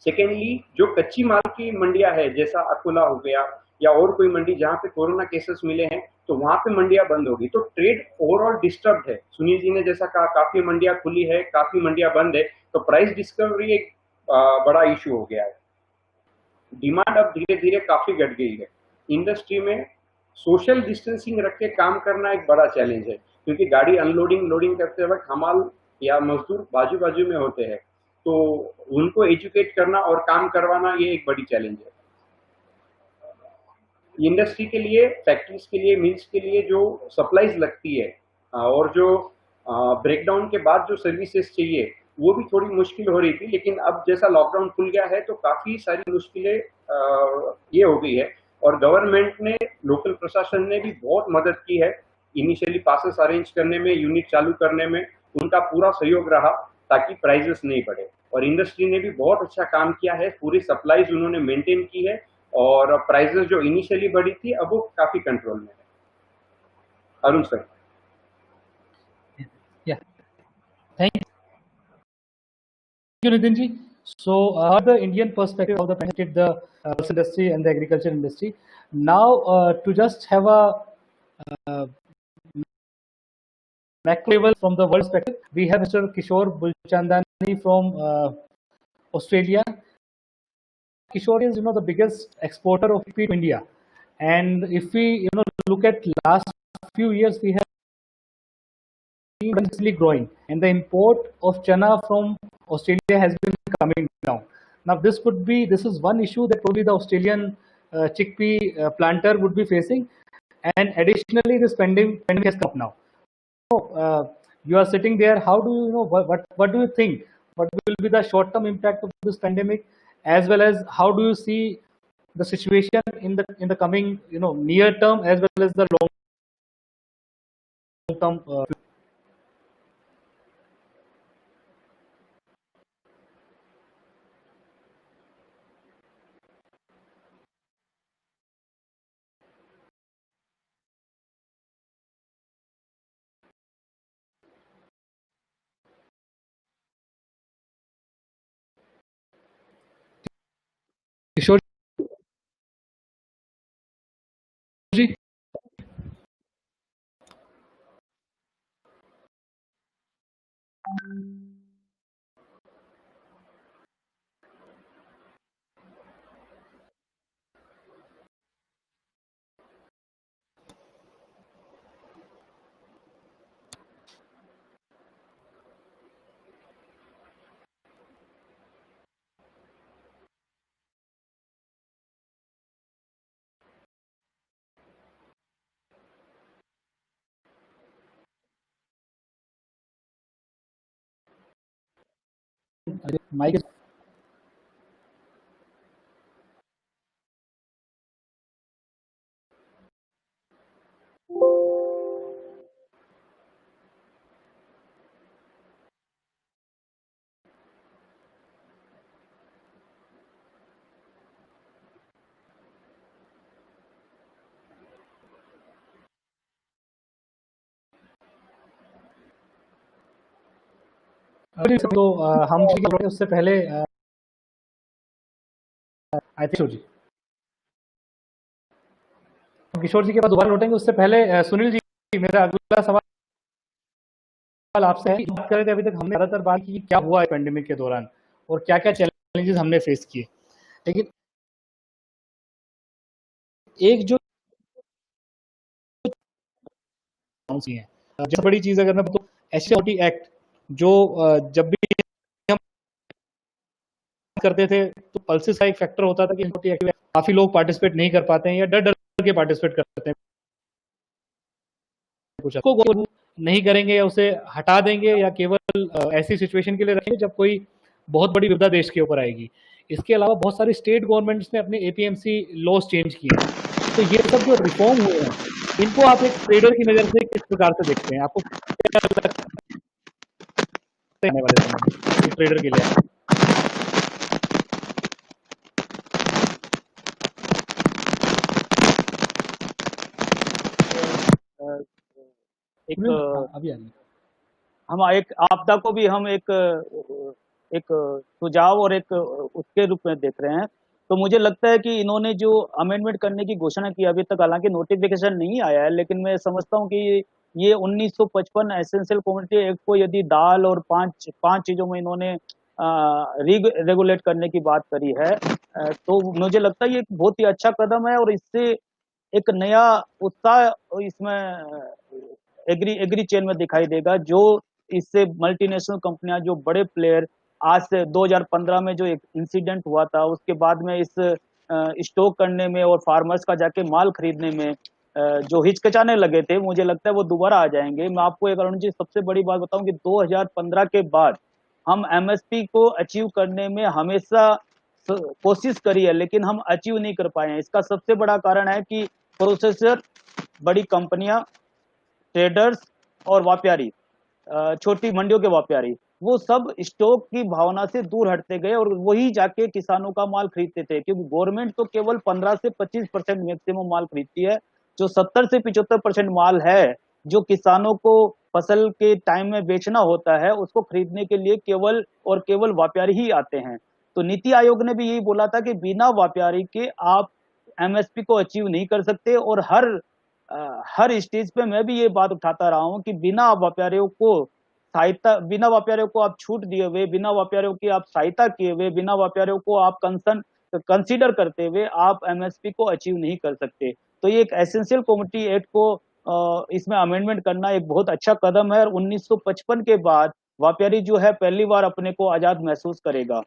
सेकेंडली, जो कच्ची माल की मंडियां है जैसा अकोला हो गया या और कोई मंडी जहां पे कोरोना केसेस मिले हैं, तो वहां पे मंडियां बंद होगी, तो ट्रेड ओवरऑल डिस्टर्ब है। सुनील जी ने जैसा कहा, काफी मंडियां खुली है, काफी मंडियां बंद है, तो प्राइस डिस्कवरी एक बड़ा इशू हो गया है। डिमांड अब धीरे धीरे काफी घट गई है। इंडस्ट्री में सोशल डिस्टेंसिंग रख के काम करना एक बड़ा चैलेंज है, क्योंकि गाड़ी अनलोडिंग लोडिंग करते वक्त हमाल या मजदूर बाजू बाजू में होते हैं, तो उनको एजुकेट करना और काम करवाना ये एक बड़ी चैलेंज है। इंडस्ट्री के लिए, फैक्ट्रीज के लिए, मिल्स के लिए जो सप्लाईज लगती है और जो ब्रेकडाउन के बाद जो सर्विसेज चाहिए वो भी थोड़ी मुश्किल हो रही थी, लेकिन अब जैसा लॉकडाउन खुल गया है तो काफी सारी मुश्किलें ये हो गई है, और गवर्नमेंट ने, लोकल प्रशासन ने भी बहुत मदद की है। इनिशियली पासेस अरेंज करने में, यूनिट चालू करने में उनका पूरा सहयोग रहा ताकि प्राइसेस नहीं बढ़े, और इंडस्ट्री ने भी बहुत अच्छा काम किया है। पूरी सप्लाईज उन्होंने मेंटेन की है और प्राइसेस जो इनिशियली बढ़ी थी अब वो काफी कंट्रोल में है। Arun sir. Thank you, Nitin ji. So, the Indian perspective of the pulse industry and the agriculture industry. Now, to just have a macro level from the world perspective, we have Mr. Kishore Bulchandani from Australia. Kishore is, the biggest exporter of wheat to India, and if we, look at last few years, we have constantly growing, and the import of chana from Australia has been coming down. Now, this is one issue that probably the Australian chickpea planter would be facing, and additionally, this pandemic has come now. So, you are sitting there. How do you know? What do you think? What will be the short-term impact of this pandemic, as well as how do you see the situation in the coming, near term as well as the long term? Kishore ji. Mike is तो हम उससे पहले आई थिंक किशोर जी, किशोर जी के पास दोबारा लौटेंगे, उससे पहले सुनील जी, मेरा अगला सवाल आपसे है। बात कर रहे थे अभी तक हमने ज्यादातर बात की क्या हुआ है पेंडेमिक के दौरान और क्या क्या चैलेंजेस हमने फेस किए, लेकिन एक जो है जो बड़ी चीज अगर मैं तो एसओटी एक्ट, जो जब भी हम करते थे तो पल्सेस का एक फैक्टर होता था कि काफी लोग पार्टिसिपेट नहीं कर पाते हैं या डर डर के पार्टिसिपेट करते हैं, कुछ को नहीं करेंगे या उसे हटा देंगे या केवल ऐसी सिचुएशन के लिए रखेंगे जब कोई बहुत बड़ी विपदा देश के ऊपर आएगी। इसके अलावा बहुत सारी स्टेट गवर्नमेंट्स ने अपने एपीएमसी लॉज चेंज किए हैं। तो ये सब जो रिफॉर्म हुए हैं, इनको आप एक ट्रेडर की नज़र से किस प्रकार से देखते हैं? आपको क्या लगता है आने वाले समय में ट्रेडर के लिए? एक अभी आइए। हम एक आपदा को भी हम एक सुझाव और एक उसके रूप में देख रहे हैं। तो मुझे लगता है कि इन्होंने जो अमेंडमेंट करने की घोषणा की, अभी तक हालांकि नोटिफिकेशन नहीं आया है, लेकिन मैं समझता हूं कि ये 1955 एसेंशियल कमोडिटी एक्ट को यदि दाल और पांच चीजों में इन्होंने रेगुलेट करने की बात करी है, तो मुझे लगता है ये एक बहुत ही अच्छा कदम है और इससे एक नया उत्साह इसमें एग्री चेन में दिखाई देगा। जो इससे मल्टीनेशनल कंपनियां, जो बड़े प्लेयर, आज से 2015 में जो एक इंसिडेंट हुआ था, उसके बाद में इस स्टॉक करने में और फार्मर्स का जाके माल खरीदने में जो हिचकिचाने लगे थे, मुझे लगता है वो दोबारा आ जाएंगे। मैं आपको एक अरुण जी सबसे बड़ी बात बताऊं कि 2015 के बाद हम एमएसपी को अचीव करने में हमेशा कोशिश करी है, लेकिन हम अचीव नहीं कर पाए हैं। इसका सबसे बड़ा कारण है कि प्रोसेसर, बड़ी कंपनियां, ट्रेडर्स और व्यापारी, छोटी मंडियों के व्यापारी, वो सब स्टॉक की भावना से दूर हटते गए और वही जाके किसानों का माल खरीदते थे, क्योंकि गवर्नमेंट तो केवल 15 से 25% मैक्सिमम माल खरीदती है। जो 70 से 75% माल है, जो किसानों को फसल के टाइम में बेचना होता है, उसको खरीदने के लिए केवल और केवल व्यापारी ही आते हैं। तो नीति आयोग ने भी यही बोला था कि बिना व्यापारी के आप एमएसपी को अचीव नहीं कर सकते। और हर स्टेज पे मैं भी ये बात उठाता रहा हूं कि बिना व्यापारियों को सहायता, बिना व्यापारियों को आप छूट दिए हुए, बिना व्यापारियों की आप सहायता किए हुए, बिना व्यापारियों को आप कंसीडर करते हुए आप एमएसपी को अचीव नहीं कर सकते। तो ये एक एसेंशियल कमोडिटी एक्ट को इसमें अमेंडमेंट करना एक बहुत अच्छा कदम है और 1955 के बाद व्यापारी जो है पहली बार अपने को आजाद महसूस करेगा।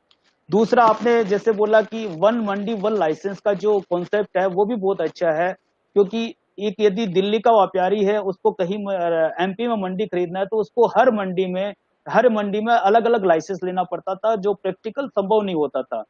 दूसरा, आपने जैसे बोला कि वन मंडी वन लाइसेंस का जो कॉन्सेप्ट है वो भी बहुत अच्छा है, क्योंकि एक यदि दिल्ली का व्यापारी है, उसको कहीं एमपी में मंडी खरीदना है, तो उसको हर मंडी में अलग अलग लाइसेंस लेना पड़ता था, जो प्रैक्टिकल संभव नहीं होता था।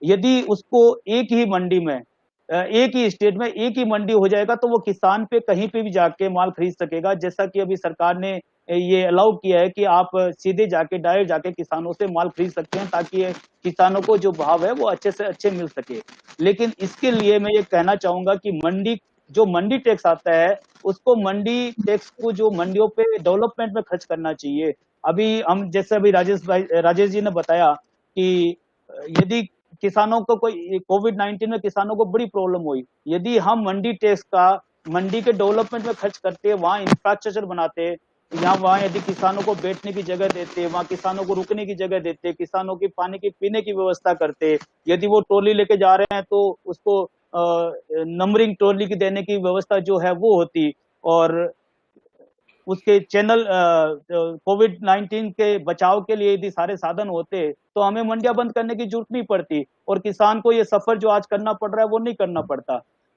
यदि उसको एक ही मंडी में, एक ही स्टेट में एक ही मंडी हो जाएगा, तो वो किसान पे कहीं पे भी जाके माल खरीद सकेगा। जैसा कि अभी सरकार ने ये अलाउ किया है कि आप सीधे जाके, डायरेक्ट जाके किसानों से माल खरीद सकते हैं, ताकि किसानों को जो भाव है वो अच्छे से अच्छे मिल सके। लेकिन इसके लिए मैं ये कहना चाहूंगा कि मंडी टैक्स आता है, उसको मंडी टैक्स को जो मंडियों पे डेवलपमेंट में खर्च करना चाहिए। जैसे अभी राजेश जी ने बताया कि यदि किसानों को कोई कोविड-19 में किसानों को बड़ी प्रॉब्लम हुई, यदि हम मंडी टैक्स का मंडी के डेवलपमेंट में खर्च करते, वहां इंफ्रास्ट्रक्चर बनाते, वहां यदि किसानों को बैठने की जगह देते, वहां किसानों को रुकने की जगह देते, किसानों की पानी की पीने की व्यवस्था करते, यदि वो ट्रॉली लेके जा रहे हैं तो उसको नंबरिंग ट्रॉली की देने की व्यवस्था जो है वो होती, और उसके चैनल कोविड-19 के बचाव के लिए यदि सारे साधन होते, तो हमें मंडियां बंद करने की जरूरत नहीं पड़ती और किसान को ये सफर जो आज करना पड़ रहा है वो नहीं करना पड़ता।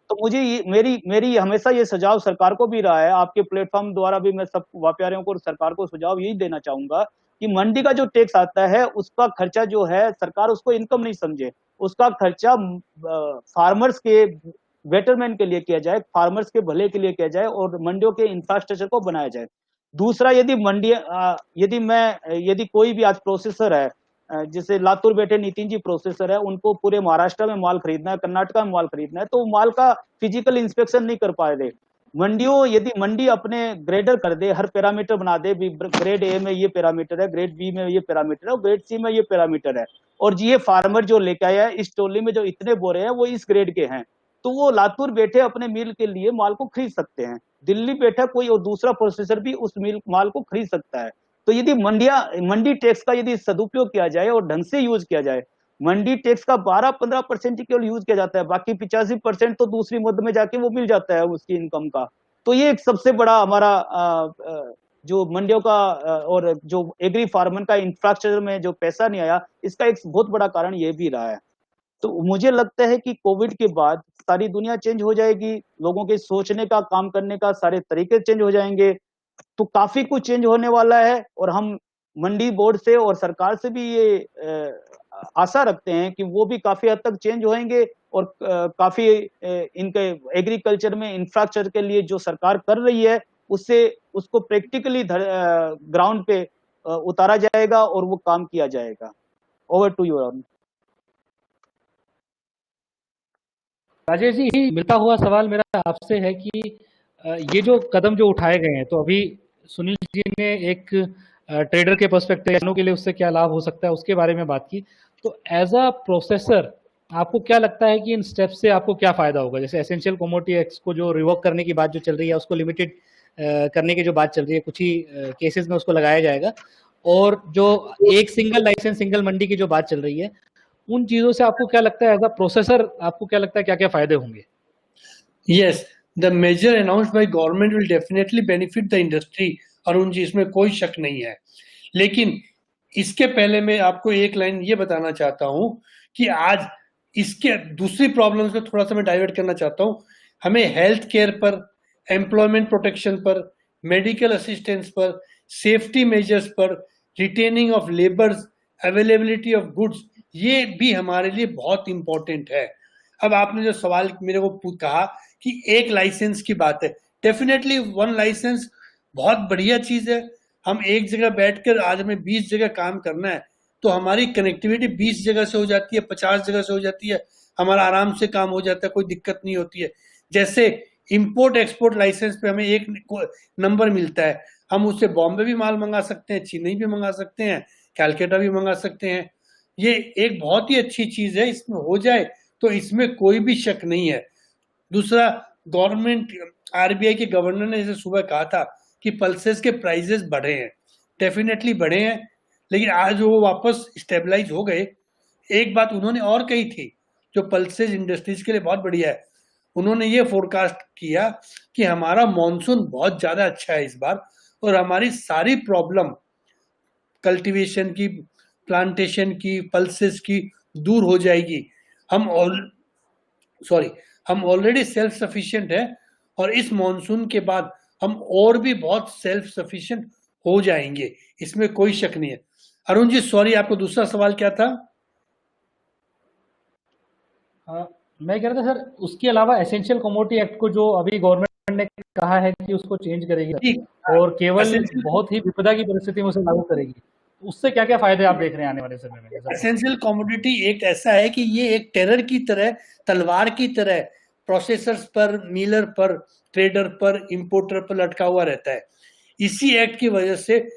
तो मुझे मेरी हमेशा ये सुझाव सरकार को भी रहा है, आपके प्लेटफॉर्म द्वारा भी मैं सब व्यापारियों को और सरकार को सुझाव यही देना चाहूंगा कि मंडी का जो टैक्स आता है, उसका खर्चा जो है, सरकार उसको इनकम नहीं समझे, उसका खर्चा फार्मर्स के बेटरमेंट के लिए किया जाए, फार्मर्स के भले के लिए किया जाए और मंडियों के इंफ्रास्ट्रक्चर को बनाया जाए। दूसरा, यदि कोई भी आज प्रोसेसर है, जैसे लातूर बैठे नितिन जी प्रोसेसर है, उनको पूरे महाराष्ट्र में माल खरीदना है, कर्नाटका में माल खरीदना है, तो माल का फिजिकल इंस्पेक्शन नहीं कर पा रहे। यदि मंडी अपने ग्रेडर कर दे, हर पैरामीटर बना दे, ग्रेड ए में ये पैरामीटर है, ग्रेड बी में ये पैरामीटर है, ग्रेड सी में ये पैरामीटर है, और ये फार्मर जो लेके आया है, इस टोली में जो इतने बोरे हैं वो इस ग्रेड के हैं, तो वो लातूर बैठे अपने मिल के लिए माल को खरीद सकते हैं। दिल्ली बैठा कोई और दूसरा प्रोसेसर भी उस माल को खरीद सकता है। तो यदि मंडी टैक्स का यदि सदुपयोग किया जाए और ढंग से यूज किया जाए, मंडी टैक्स का 12-15% ही केवल यूज किया जाता है, बाकी 85% तो दूसरी मद में जाके वो मिल जाता है उसकी इनकम का। तो ये एक सबसे बड़ा हमारा जो मंडियों का और जो एग्री फार्मर का इंफ्रास्ट्रक्चर में जो पैसा नहीं आया, इसका एक बहुत बड़ा कारण ये भी रहा है। तो मुझे लगता है कि कोविड के बाद सारी दुनिया चेंज हो जाएगी, लोगों के सोचने का, काम करने का सारे तरीके चेंज हो जाएंगे, तो काफी कुछ चेंज होने वाला है। और हम मंडी बोर्ड से और सरकार से भी ये आशा रखते हैं कि वो भी काफी हद तक चेंज होंगे और काफी इनके एग्रीकल्चर में इंफ्रास्ट्रक्चर के लिए जो सरकार कर रही है उससे उसको प्रैक्टिकली ग्राउंड पे उतारा जाएगा और वो काम किया जाएगा। Over to you. Rajesh ji, मिलता हुआ सवाल मेरा आपसे है कि ये जो कदम जो उठाए गए हैं, तो अभी सुनील जी ने एक ट्रेडर के पर्सपेक्टिव के लिए उससे क्या लाभ हो सकता है उसके बारे में बात की, तो एज अ प्रोसेसर आपको क्या लगता है कि इन स्टेप्स से आपको क्या फायदा होगा? जैसे एसेंशियल कमोडिटी एक्ट को जो रिवोक करने की बात जो चल रही है, उसको लिमिटेड करने की जो बात चल रही है, कुछ ही केसेस में उसको लगाया जाएगा, और जो एक सिंगल लाइसेंस सिंगल मंडी की जो बात चल रही है, उन चीजों से आपको क्या लगता है एज अ प्रोसेसर आपको क्या लगता है क्या क्या फायदे होंगे? Yes, the major announced by government will definitely benefit the industry, Arun ji, इसमें कोई शक नहीं है। लेकिन इसके पहले मैं आपको एक लाइन ये बताना चाहता हूं कि आज इसके दूसरी प्रॉब्लम्स पे थोड़ा सा मैं डाइवर्ट करना चाहता हूं। हमें हेल्थ केयर पर, एम्प्लॉयमेंट प्रोटेक्शन पर, मेडिकल असिस्टेंस पर, सेफ्टी मेजर्स पर, retaining of labours, availability of goods, ये भी हमारे लिए बहुत इंपॉर्टेंट है। अब आपने जो सवाल मेरे को कहा कि एक लाइसेंस की बात है, डेफिनेटली वन लाइसेंस बहुत बढ़िया चीज है। हम एक जगह बैठकर आज हमें 20 जगह काम करना है तो हमारी कनेक्टिविटी 20 जगह से हो जाती है, 50 जगह से हो जाती है, हमारा आराम से काम हो जाता है, कोई दिक्कत नहीं होती है। जैसे इंपोर्ट एक्सपोर्ट लाइसेंस पे हमें एक नंबर मिलता है, हम उससे बॉम्बे भी माल मंगा सकते हैं, चेन्नई भी मंगा सकते हैं, कैलकाटा भी मंगा सकते हैं। ये एक बहुत ही अच्छी चीज है, इसमें हो जाए तो इसमें कोई भी शक नहीं है। दूसरा, गवर्नमेंट, आरबीआई के गवर्नर ने जैसे सुबह कहा था कि पल्सेस के प्राइसेस बढ़े हैं, डेफिनेटली बढ़े हैं, लेकिन आज वो वापस स्टेबलाइज हो गए। एक बात उन्होंने और कही थी जो पल्सेस इंडस्ट्रीज के लिए बहुत बढ़िया है, उन्होंने ये फोरकास्ट किया कि हमारा मॉनसून बहुत ज्यादा अच्छा है इस बार और हमारी सारी प्रॉब्लम कल्टीवेशन की, प्लांटेशन की, पल्सेस की दूर हो जाएगी। हम ऑलरेडी सेल्फ सफिशिएंट है और इस मॉनसून के बाद हम और भी बहुत सेल्फ सफिशिएंट हो जाएंगे, इसमें कोई शक नहीं है। अरुण जी सॉरी, आपको दूसरा सवाल क्या था? मैं कह रहा था सर, उसके अलावा एसेंशियल कमोडिटी एक्ट को जो अभी गवर्नमेंट ने कहा है कि उसको चेंज करेगी और केवल बहुत ही विपदा की परिस्थिति में उसे लागू करेगी, उससे क्या क्या फायदे आप देख रहे हैं आने वाले समय में? एसेंशियल कमोडिटी एक्ट ऐसा है कि ये एक टेरर की तरह, तलवार की तरह प्रोसेसर्स पर, मिलर पर, ट्रेडर पर, इंपोर्टर पर लटका हुआ रहता है। इसी एक्ट की वजह से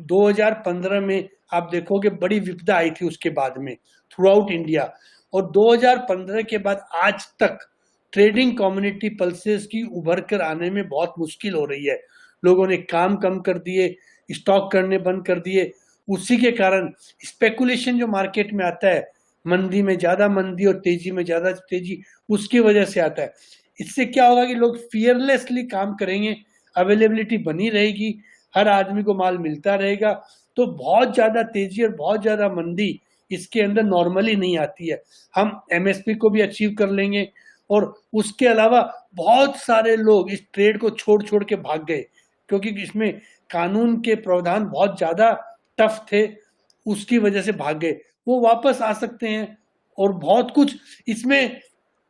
2015 में आप देखोगे बड़ी विपदा आई थी उसके बाद में थ्रू आउट इंडिया, और 2015 के बाद आज तक ट्रेडिंग कम्युनिटी पल्सेस की उभर कर आने में बहुत मुश्किल हो रही है। लोगों ने काम कम कर दिए, स्टॉक करने बंद कर दिए, उसी के कारण स्पेकुलेशन जो मार्केट में आता है, मंदी में ज्यादा मंदी और तेजी में ज्यादा तेजी, उसकी वजह से आता है। इससे क्या होगा कि लोग फियरलेसली काम करेंगे, अवेलेबिलिटी बनी रहेगी, हर आदमी को माल मिलता रहेगा, तो बहुत ज्यादा तेजी और बहुत ज्यादा मंदी इसके अंदर नॉर्मली नहीं आती है। हम एमएसपी को भी अचीव कर लेंगे और उसके अलावा बहुत सारे लोग इस ट्रेड को छोड़ छोड़ के भाग गए क्योंकि इसमें कानून के प्रावधान बहुत ज्यादा टफ थे, उसकी वजह से भाग गए। वो वापस आ सकते हैं और बहुत कुछ इसमें,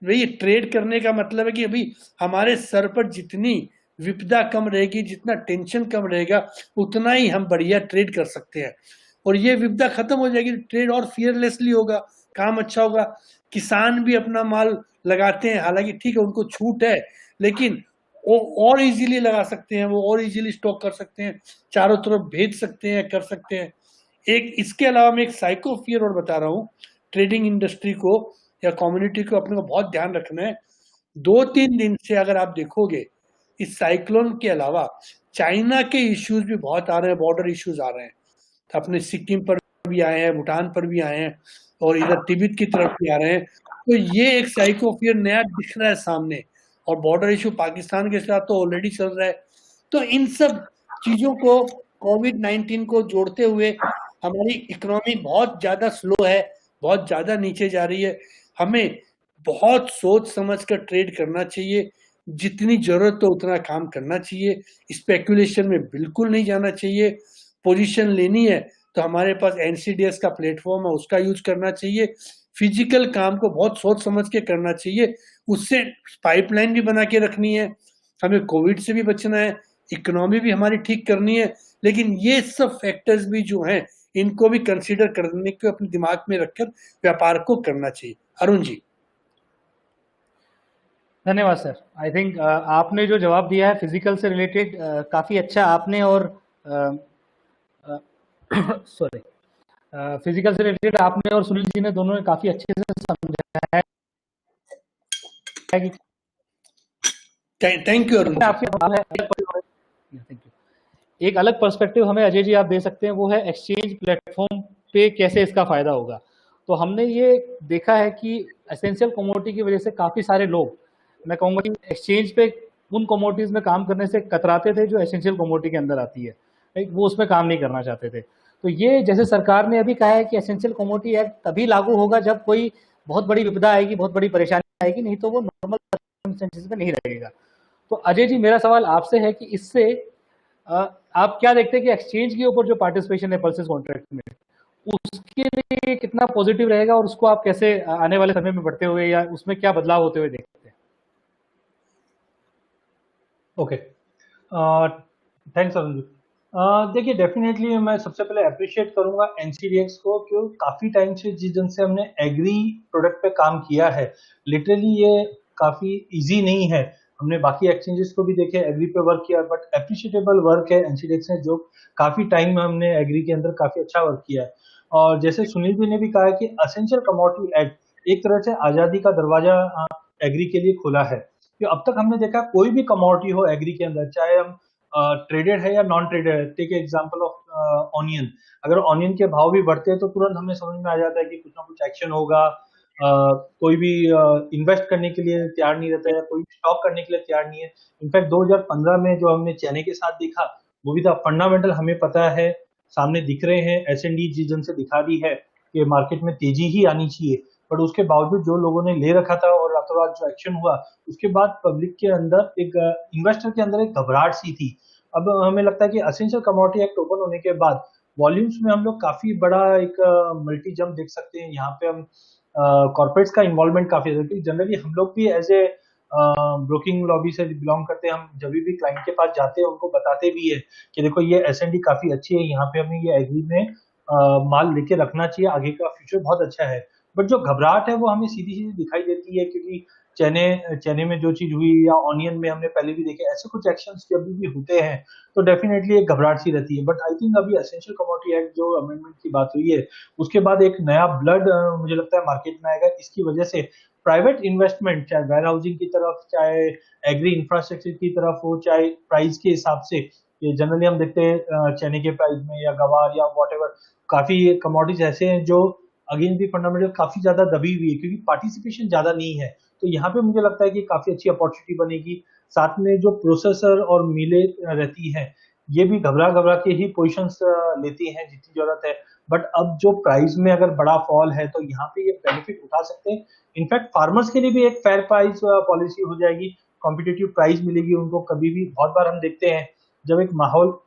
वही ट्रेड करने का मतलब है कि अभी हमारे सर पर जितनी विपदा कम रहेगी, जितना टेंशन कम रहेगा, उतना ही हम बढ़िया ट्रेड कर सकते हैं। और ये विपदा खत्म हो जाएगी, ट्रेड और फियरलेसली होगा, काम अच्छा होगा। किसान भी अपना माल लगाते हैं, हालांकि ठीक है उनको छूट है, लेकिन वो और इजीली लगा सकते हैं, वो और इजीली स्टॉक कर सकते हैं, चारों तरफ भेज सकते हैं, कर सकते हैं। एक इसके अलावा मैं एक साइको फियर और बता रहा हूँ, ट्रेडिंग इंडस्ट्री को या कम्युनिटी को अपने को बहुत ध्यान रखना है। 2-3 दिन से अगर आप देखोगे, इस साइक्लोन के अलावा चाइना के इश्यूज भी बहुत आ रहे हैं, बॉर्डर इश्यूज आ रहे हैं, अपने सिक्किम पर भी आए हैं, भूटान पर भी आए हैं और इधर तिब्बत की तरफ भी आ रहे हैं। तो ये एक साइको फियर नया दिख रहा है सामने, और बॉर्डर इशू पाकिस्तान के साथ तो ऑलरेडी चल रहा है। तो इन सब चीजों को, कोविड-19 को जोड़ते हुए हमारी इकोनॉमी बहुत ज्यादा स्लो है, बहुत ज्यादा नीचे जा रही है। हमें बहुत सोच समझ कर ट्रेड करना चाहिए, जितनी जरूरत हो उतना काम करना चाहिए, स्पेकुलेशन में बिल्कुल नहीं जाना चाहिए। पोजीशन लेनी है तो हमारे पास एनसीडीएस का प्लेटफॉर्म है, उसका यूज करना चाहिए। फिजिकल काम को बहुत सोच समझ के करना चाहिए, उससे पाइपलाइन भी बना के रखनी है। हमें कोविड से भी बचना है, इकोनॉमी भी हमारी ठीक करनी है, लेकिन ये सब फैक्टर्स भी जो हैं इनको भी कंसीडर करने को अपने दिमाग में रखकर व्यापार को करना चाहिए। अरुण जी। धन्यवाद सर। आई थिंक आपने जो जवाब दिया है फिजिकल से रिलेटेड काफ़ी अच्छा आपने, और सॉरी फिजिकल से रिलेटेड आपने और सुनील जी ने दोनों ने काफ़ी अच्छे से समझाया है कि थैंक यू अरुण जी। आपके सवाल है। Thank you. एक अलग पर्सपेक्टिव हमें अजय जी आप दे सकते हैं, वो है एक्सचेंज प्लेटफॉर्म पे कैसे इसका फायदा होगा। तो हमने ये देखा है कि एसेंशियल कमोडिटी की वजह से काफ़ी सारे लोग, मैं कहूँगा कि एक्सचेंज पे उन कमोडिटीज़ में काम करने से कतराते थे जो एसेंशियल कमोडिटी के अंदर आती है, राइट, वो उसमें काम नहीं करना चाहते थे। तो ये जैसे सरकार ने अभी कहा है कि एसेंशियल कमोडिटी एक्ट तभी लागू होगा जब कोई बहुत बड़ी विपदा आएगी, बहुत बड़ी परेशानी आएगी, नहीं तो वो नॉर्मल सर्कमस्टेंसेस में नहीं रहेगा। तो अजय जी, मेरा सवाल आपसे है कि इससे आप क्या देखते हैं कि एक्सचेंज के ऊपर जो पार्टिसिपेशन है पल्सेस कॉन्ट्रैक्ट में, उसके लिए कितना पॉजिटिव रहेगा, और उसको आप कैसे आने वाले समय में बढ़ते हुए या उसमें क्या बदलाव होते हुए देखते हैं? Okay, thanks Arun ji. देखिए, डेफिनेटली मैं सबसे पहले अप्रिशिएट करूंगा एनसीडीएक्स को, क्योंकि काफ़ी टाइम से जिस दिन से हमने एग्री प्रोडक्ट पे काम किया है, लिटरली ये काफ़ी इजी नहीं है। हमने बाकी एक्सचेंजेस को भी देखे, एग्री पे वर्क किया, बट अप्रिशिएटेबल वर्क है एनसीडीएक्स ने, जो काफ़ी टाइम में हमने एग्री के अंदर काफ़ी अच्छा वर्क किया है। और जैसे सुनील जी ने भी कहा कि असेंशियल कमोडिटी एक्ट एक तरह से आज़ादी का दरवाजा एग्री के लिए खुला है। कि अब तक हमने देखा कोई भी कमोडिटी हो एग्री के अंदर, चाहे हम ट्रेडेड है या नॉन ट्रेडेड है, टेक एग्जांपल ऑफ ऑनियन। अगर ऑनियन के भाव भी बढ़ते हैं तो तुरंत हमें समझ में आ जाता है कि कुछ ना कुछ एक्शन होगा। कोई भी इन्वेस्ट करने के लिए तैयार नहीं रहता है, कोई स्टॉक करने के लिए तैयार नहीं है। इनफैक्ट 2015 में जो हमने चीनी के साथ देखा, वो भी था फंडामेंटल हमें पता है, सामने दिख रहे हैं, एसएनडी जिस दिन से दिखा दी है कि मार्केट में तेजी ही आनी चाहिए, बट उसके बावजूद जो लोगों ने ले रखा था और रातों रात जो एक्शन हुआ, उसके बाद पब्लिक के अंदर एक इन्वेस्टर के अंदर एक घबराहट सी थी। अब हमें लगता है कि एसेंशियल कमोडिटी एक्ट ओपन होने के बाद वॉल्यूम्स में हम लोग काफी बड़ा एक मल्टी जंप देख सकते हैं। यहाँ पे हम कॉर्पोरेट्स का इन्वॉल्वमेंट काफी है, क्योंकि जनरली हम लोग भी एज ए ब्रोकिंग लॉबी से बिलोंग करते हैं। हम जब भी क्लाइंट के पास जाते हैं उनको बताते भी है कि देखो ये एसएनडी काफी अच्छी है, यहाँ पे हमें ये एग्री में माल लेके रखना चाहिए, आगे का फ्यूचर बहुत अच्छा है। बट जो घबराहट है वो हमें सीधी सीधी दिखाई देती है, क्योंकि चने में जो चीज हुई या ऑनियन में हमने पहले भी देखे, ऐसे कुछ एक्शंस जब भी होते हैं तो डेफिनेटली एक घबराहट सी रहती है। बट आई थिंक अभी एसेंशियल कमोडिटी एक्ट जो अमेंडमेंट की बात हुई है, उसके बाद एक नया ब्लड मुझे लगता है मार्केट में आएगा। इसकी वजह से प्राइवेट इन्वेस्टमेंट, चाहे वेयर हाउसिंग की तरफ, चाहे एग्री इंफ्रास्ट्रक्चर की तरफ हो, चाहे प्राइस के हिसाब से, ये जनरली हम देखते हैं चने के प्राइस में या गवार या वॉटेवर, काफी कमोडिटीज ऐसे हैं जो अगेन भी फंडामेंटल काफी ज्यादा दबी हुई है, क्योंकि पार्टिसिपेशन ज्यादा नहीं है। तो यहाँ पे मुझे लगता है कि काफी अच्छी अपॉर्चुनिटी बनेगी। साथ में जो प्रोसेसर और मिले रहती हैं, ये भी घबरा के ही पोजिशंस लेती हैं जितनी जरूरत है। बट अब जो प्राइस में अगर बड़ा फॉल है तो यहाँ पे ये बेनिफिट उठा सकते हैं। इनफैक्ट फार्मर्स के लिए भी एक फेयर प्राइस पॉलिसी हो जाएगी, कॉम्पिटिटिव प्राइस मिलेगी उनको। कभी भी बहुत बार हम देखते हैं जब एक माहौल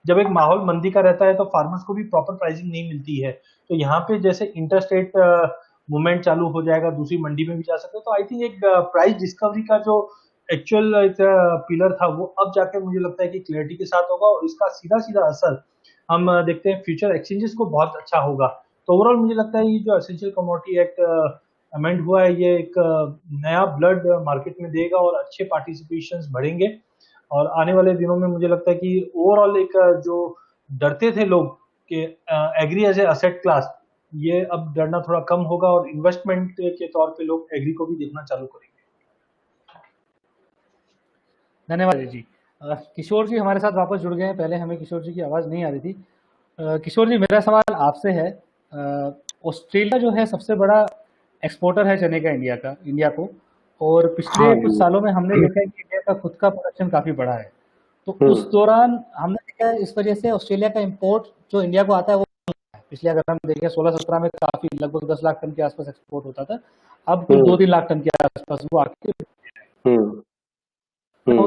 जब एक माहौल मंदी का रहता है तो फार्मर्स को भी प्रॉपर प्राइसिंग नहीं मिलती है। तो यहाँ पे जैसे इंटरस्टेट मूवमेंट चालू हो जाएगा, दूसरी मंडी में भी जा सकते हैं। तो आई थिंक एक प्राइस डिस्कवरी का जो एक्चुअल पिलर था वो अब जाके मुझे लगता है कि क्लैरिटी के साथ होगा, और इसका सीधा सीधा असर हम देखते हैं फ्यूचर एक्सचेंजेस को बहुत अच्छा होगा। तो ओवरऑल मुझे लगता है ये जो एसेंशियल कमोडिटी एक्ट अमेंड हुआ है, ये एक नया ब्लड मार्केट में देगा और अच्छे पार्टिसिपेशंस बढ़ेंगे। और आने वाले दिनों में मुझे लगता है कि ओवरऑल एक जो डरते थे लोग कि agri as a asset class, ये अब डरना थोड़ा कम होगा और इन्वेस्टमेंट के तौर पे लोग एग्री को भी देखना चालू करेंगे। धन्यवाद जी। किशोर जी हमारे साथ वापस जुड़ गए हैं, पहले हमें किशोर जी की आवाज़ नहीं आ रही थी। किशोर जी, मेरा सवाल आपसे है, ऑस्ट्रेलिया जो है सबसे बड़ा एक्सपोर्टर है चने का इंडिया को, और पिछले कुछ सालों में हमने देखा है कि इंडिया का खुद का प्रोडक्शन काफ़ी बड़ा है। तो उस दौरान हमने देखा है इस वजह से ऑस्ट्रेलिया का इम्पोर्ट जो इंडिया को आता है वो पिछले अगर हम देखें 16-17 में काफी लगभग 10 लाख टन के आसपास एक्सपोर्ट होता था, अब कुछ 2-3 लाख टन के आसपास वो आके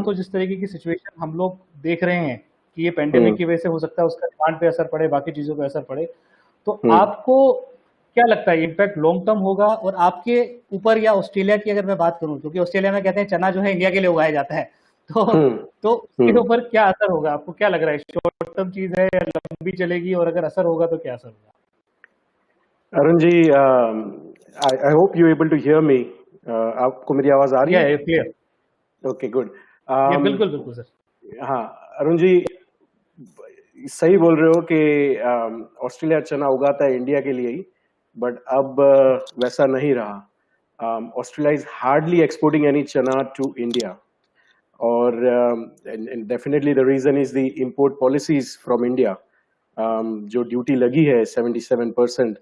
तो जिस तरीके की सिचुएशन हम लोग देख रहे हैं कि ये पेंडेमिक की वजह से हो सकता है उसका डिमांड पे असर पड़े, बाकी चीजों पे असर पड़े, तो आपको क्या लगता है इम्पैक्ट लॉन्ग टर्म होगा? और आपके ऊपर या ऑस्ट्रेलिया की अगर मैं बात करूं, क्योंकि ऑस्ट्रेलिया में कहते हैं चना जो है इंडिया के लिए उगाया जाता है, तो उसके ऊपर क्या असर होगा? आपको क्या लग रहा है, शॉर्ट टर्म चीज है या लंबी चलेगी, और अगर असर होगा तो क्या असर होगा? Arun ji, I hope you able to hear me. आपको मेरी आवाज आ रही है? क्लियर। Okay, good. बिल्कुल बिल्कुल सर। हाँ अरुण जी, सही बोल रहे हो कि ऑस्ट्रेलिया चना उगाता है इंडिया के लिए ही, बट अब वैसा नहीं रहा। Australia is hardly exporting any chana to India, और definitely the reason is the import policies from India. जो ड्यूटी लगी है 77%,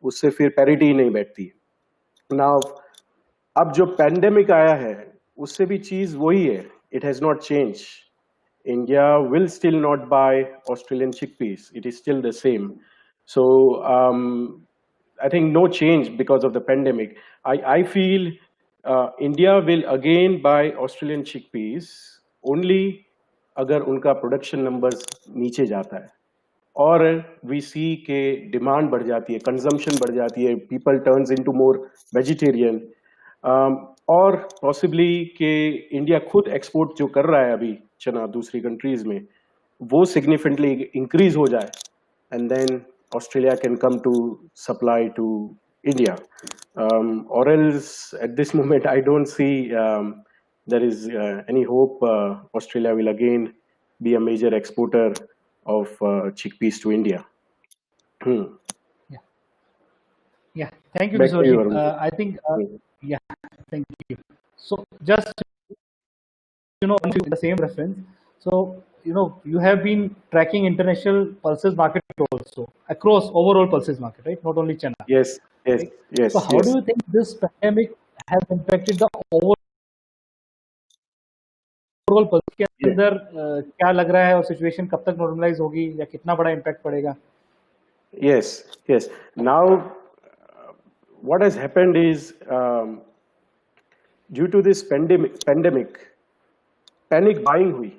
उससे फिर पैरिटी ही नहीं बैठती। नाउ अब जो पैंडेमिक आया है उससे भी चीज वही है, it has not change. India will still not buy Australian chickpeas. It is still the same. So I think no change because of the pandemic. I feel India will again buy Australian chickpeas only अगर उनका production numbers नीचे जाता है, और we see के demand बढ़ जाती है, consumption बढ़ जाती है, people turns into more vegetarian, और possibly के इंडिया खुद एक्सपोर्ट जो कर रहा है अभी चना दूसरी कंट्रीज में, वो सिग्निफिकेंटली इंक्रीज हो जाए, and then Australia can come to supply to India, और else at this moment I don't see there is any hope Australia will again be a major exporter of chickpeas to India. Yeah, thank you, Back to Kishore you, ji. Arun. I think, yeah, thank you. So just, on the same reference, so, you have been tracking international pulses market also, across overall pulses market, right? Not only China. Yes, yes, Right? yes. So how yes. do you think this pandemic has impacted the overall pulse के अंदर क्या लग रहा है, और सिचुएशन कब तक नॉर्मलाइज होगी या कितना बड़ा इम्पैक्ट पड़ेगा? Yes, yes. Now, what has happened is, due to this pandemic, panic buying हुई।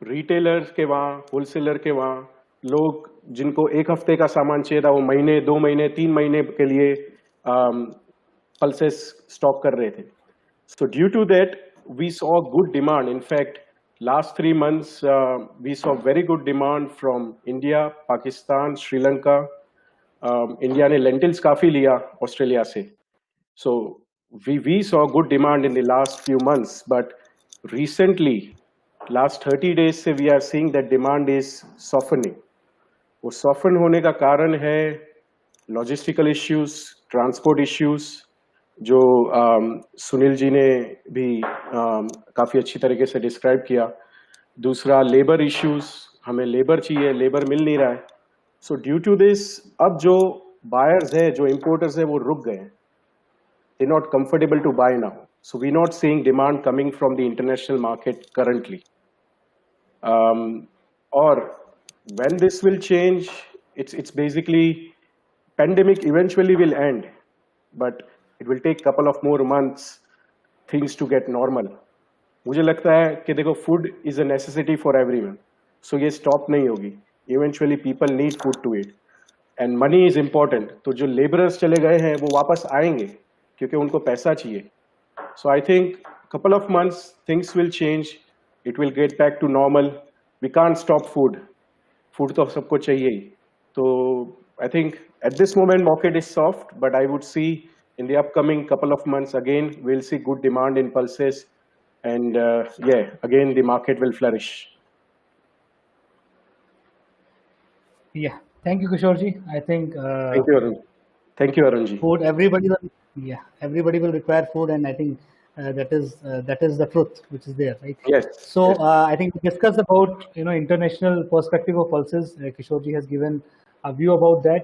रिटेलर्स के वहाँ, होलसेलर के वहाँ, लोग जिनको एक हफ्ते का सामान चाहिए था, वो महीने, 2 महीने, 3 महीने के लिए पल्सेस स्टॉक कर रहे थे। So due to that, we saw good demand. In fact, last 3 months, we saw very good demand from India, Pakistan, Sri Lanka. India ने lentils काफी लिया ऑस्ट्रेलिया से. So we saw good demand in the last few months, but recently, last 30 days से we are seeing that demand is softening. वो soften होने का कारण है logistical issues, transport issues, जो सुनील जी ने भी काफ़ी अच्छी तरीके से डिस्क्राइब किया। दूसरा लेबर इश्यूज, हमें लेबर चाहिए, लेबर मिल नहीं रहा है। सो ड्यू टू दिस, अब जो बायर्स है, जो इम्पोर्टर्स है, वो रुक गए, they not comfortable to buy now. So we not seeing demand coming from the international market currently, और when this will change, it's basically pandemic eventually will end, but it will take couple of more months things to get normal. मुझे लगता है कि देखो, food is a necessity for everyone, so ये stop नहीं होगी। Eventually people need food to eat, and money is important. तो जो laborers चले गए हैं वो वापस आएंगे क्योंकि उनको पैसा चाहिए। So I think couple of months things will change, it will get back to normal. We can't stop food. Food तो सबको चाहिए ही। तो I think at this moment market is soft, but I would see in the upcoming couple of months again we'll see good demand in pulses, and again the market will flourish. Yeah, thank you, Kishore ji. I think Thank you, Arun. Thank you, Arun ji. food, everybody will require food, and I think that is the truth which is there, right? Yes. So yes. I think we discussed about international perspective of pulses. Kishore ji has given a view about that.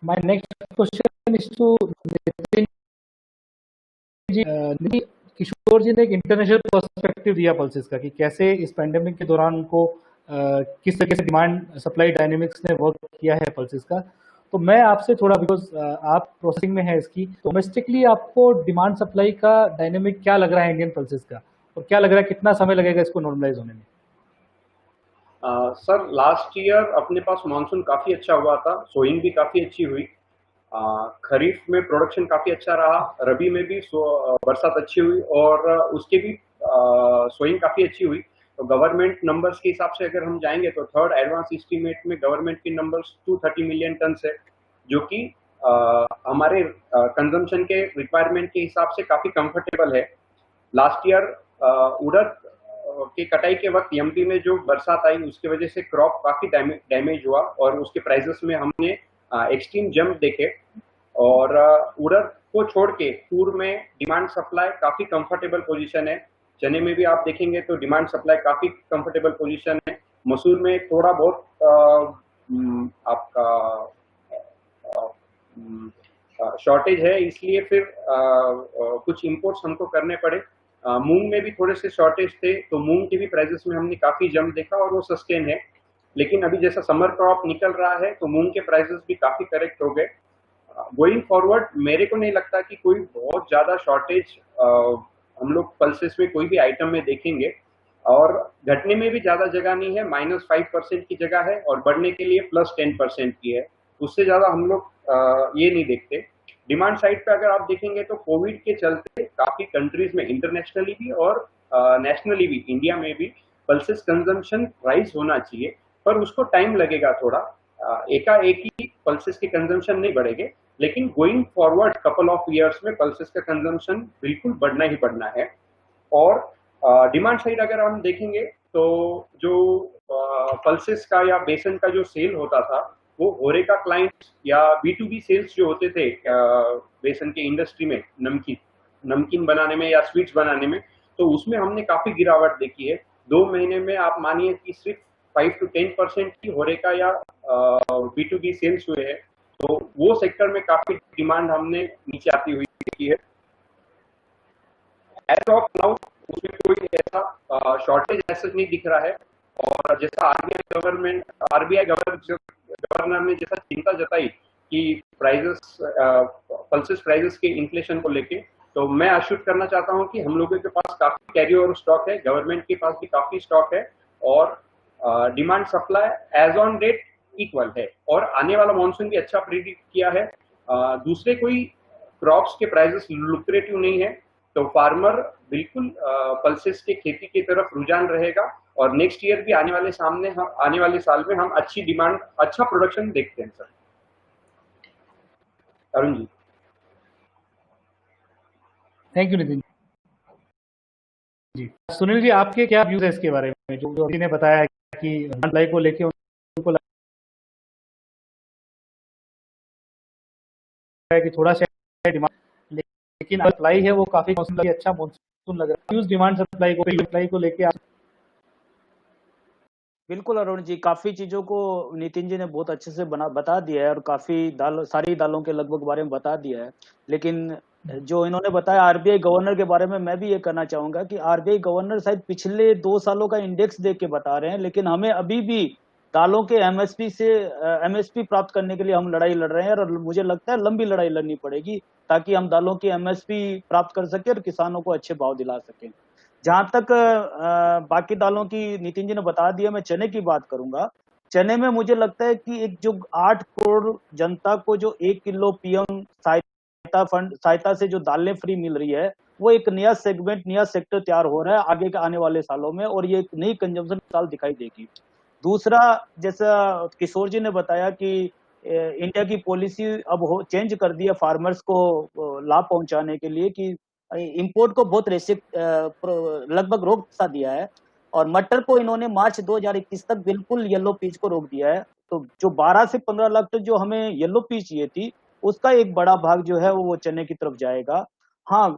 My next question is to Nitin जी। किशोर जी ने एक इंटरनेशनल पर्सपेक्टिव दिया पल्सेस का, कि कैसे इस पैंडेमिक के दौरान उनको किस तरीके से डिमांड सप्लाई डायनेमिक्स ने वर्क किया है पल्सेस का। तो मैं आपसे थोड़ा, बिकॉज आप प्रोसेसिंग में है इसकी, डोमेस्टिकली आपको डिमांड सप्लाई का डायनेमिक क्या लग रहा है इंडियन पल्सेस का, और क्या लग रहा है कितना समय लगेगा इसको नॉर्मलाइज होने में? सर लास्ट ईयर अपने पास मानसून काफी अच्छा हुआ था, सोइंग भी काफी अच्छी हुई। खरीफ में प्रोडक्शन काफी अच्छा रहा, रबी में भी बरसात अच्छी हुई और उसके भी सोइंग काफी अच्छी हुई। तो गवर्नमेंट नंबर्स के हिसाब से अगर हम जाएंगे तो थर्ड एडवांस एस्टीमेट में गवर्नमेंट के नंबर्स 230 मिलियन टन है, जो कि हमारे कंजम्पशन के रिक्वायरमेंट के हिसाब से काफी कंफर्टेबल है। लास्ट ईयर उड़द के कटाई के वक्त एमपी में जो बरसात आई उसकी वजह से क्रॉप काफी डैमेज हुआ और उसके प्राइसेस में हमने एक्सट्रीम जंप देखे। और उड़द को छोड़ के पूर्व में डिमांड सप्लाई काफी कंफर्टेबल पोजीशन है। चने में भी आप देखेंगे तो डिमांड सप्लाई काफी कंफर्टेबल पोजीशन है। मसूर में थोड़ा बहुत आपका शॉर्टेज है, इसलिए फिर कुछ इंपोर्ट्स हमको करने पड़े। मूंग में भी थोड़े से शॉर्टेज थे, तो मूंग के भी प्राइसेस में हमने काफी जंप देखा और वो सस्टेन है। लेकिन अभी जैसा समर क्रॉप निकल रहा है तो मूंग के प्राइसेस भी काफी करेक्ट हो गए। गोइंग फॉरवर्ड मेरे को नहीं लगता कि कोई बहुत ज्यादा शॉर्टेज हम लोग पल्सेस में कोई भी आइटम में देखेंगे, और घटने में भी ज्यादा जगह नहीं है। -5% की जगह है और बढ़ने के लिए +10% की है, उससे ज्यादा हम लोग ये नहीं देखते। डिमांड साइड पे अगर आप देखेंगे तो कोविड के चलते काफी कंट्रीज में इंटरनेशनली भी और नेशनली भी, इंडिया में भी पल्सेस कंजम्पशन राइज होना चाहिए, पर उसको टाइम लगेगा थोड़ा। एकाएक ही पल्सेस के कंजम्पशन नहीं बढ़ेंगे, लेकिन going forward couple of years में पल्सेस का कंजम्पशन बिल्कुल बढ़ना ही बढ़ना है। और डिमांड साइड अगर हम देखेंगे तो जो पल्सेस का या बेसन का जो सेल होता था वो होरेका क्लाइंट्स या B2B सेल्स जो होते थे बेसन के इंडस्ट्री में, नमकीन बनाने में या स्वीट्स बनाने में, तो उसमें हमने काफी गिरावट देखी है। 2 महीने में आप मानिए कि सिर्फ 5 to 10% की होरेका या B2B सेल्स हुए हैं, तो वो सेक्टर में काफी डिमांड हमने नीचे आती हुई देखी है। एज ऑफ नाउ उसमें कोई ऐसा शॉर्टेज ऐसा नहीं दिख रहा है। और जैसा आरबीआई गवर्नर ने जैसा चिंता जताई कि पल्सेस प्राइसेस के इन्फ्लेशन को लेके, तो मैं आश्वस्त करना चाहता हूं कि हम लोगों के पास काफी कैरी ओवर स्टॉक है, गवर्नमेंट के पास भी काफी स्टॉक है और demand supply as on date equal है। और आने वाला मानसून भी अच्छा प्रिडिक्ट किया है। दूसरे कोई क्रॉप्स के प्राइसेस लुक्रेटिव नहीं है, तो फार्मर बिल्कुल पल्सेस के खेती की तरफ रुझान रहेगा और नेक्स्ट ईयर भी आने वाले साल में हम अच्छी डिमांड, अच्छा प्रोडक्शन देखते हैं। Sir Arun ji. Thank you Nitin ji. Sunil ji, आपके क्या व्यूज है इसके बारे में, जो अभी ने बताया कि सप्लाई को लेके उनको लगता है कि थोड़ा सा डिमांड, लेकिन सप्लाई है वो काफी अच्छा मानसून लग रहा है। डिमांड सप्लाई को लेके बिल्कुल अरुण जी, काफी चीजों को नितिन जी ने बहुत अच्छे से बता दिया है और काफी सारी दालों के लगभग बारे में बता दिया है। लेकिन जो इन्होंने बताया आरबीआई गवर्नर के बारे में, मैं भी ये कहना चाहूंगा कि आरबीआई गवर्नर शायद पिछले 2 सालों का इंडेक्स देख के बता रहे हैं, लेकिन हमें अभी भी दालों के एमएसपी प्राप्त करने के लिए हम लड़ाई लड़ रहे हैं और मुझे लगता है लंबी लड़ाई लड़नी पड़ेगी ताकि हम दालों की एमएसपी प्राप्त कर सके और किसानों को अच्छे भाव दिला सकें। जहां तक बाकी दालों की नितिन जी ने बता दिया, मैं चने की बात करूंगा। चने में मुझे लगता है कि एक जो 8 करोड़ जनता को जो 1 किलो पीएम सहायता से जो दालें फ्री मिल रही है, वो एक नया सेगमेंट, नया सेक्टर तैयार हो रहा है आगे के आने वाले सालों में, और ये एक नई कंजम्पशन साल दिखाई देगी। दूसरा, जैसा किशोर जी ने बताया कि इंडिया की पॉलिसी अब चेंज कर दी है फार्मर्स को लाभ पहुंचाने के लिए, कि इंपोर्ट को बहुत लगभग रोक सा दिया है और मटर को इन्होंने मार्च 2021 तक बिल्कुल येलो पीच को रोक दिया है। तो जो 12 से 15 लाख तक जो हमें येलो पीच चाहिए थी, उसका एक बड़ा भाग जो है वो चने की तरफ जाएगा। हाँ,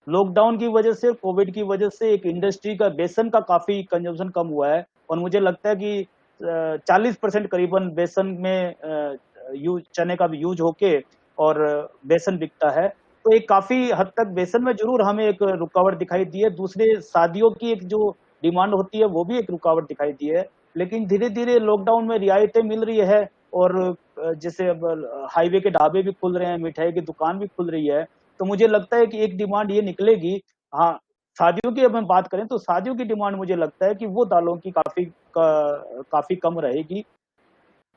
लॉकडाउन की वजह से, कोविड की वजह से एक इंडस्ट्री का बेसन का काफी कंजम्पशन कम हुआ है और मुझे लगता है कि 40% करीबन बेसन में चने का भी यूज होके और बेसन बिकता है। तो एक काफी हद तक बेसन में जरूर हमें एक रुकावट दिखाई दी है। दूसरे शादियों की एक जो डिमांड होती है वो भी एक रुकावट दिखाई दी है। लेकिन धीरे धीरे लॉकडाउन में रियायतें मिल रही है और जैसे अब हाईवे के ढाबे भी खुल रहे हैं, मिठाई की दुकान भी खुल रही है, तो मुझे लगता है कि एक डिमांड ये निकलेगी। हाँ, शादियों की अब हम बात करें तो शादियों की डिमांड मुझे लगता है कि वो दालों की काफी कम रहेगी।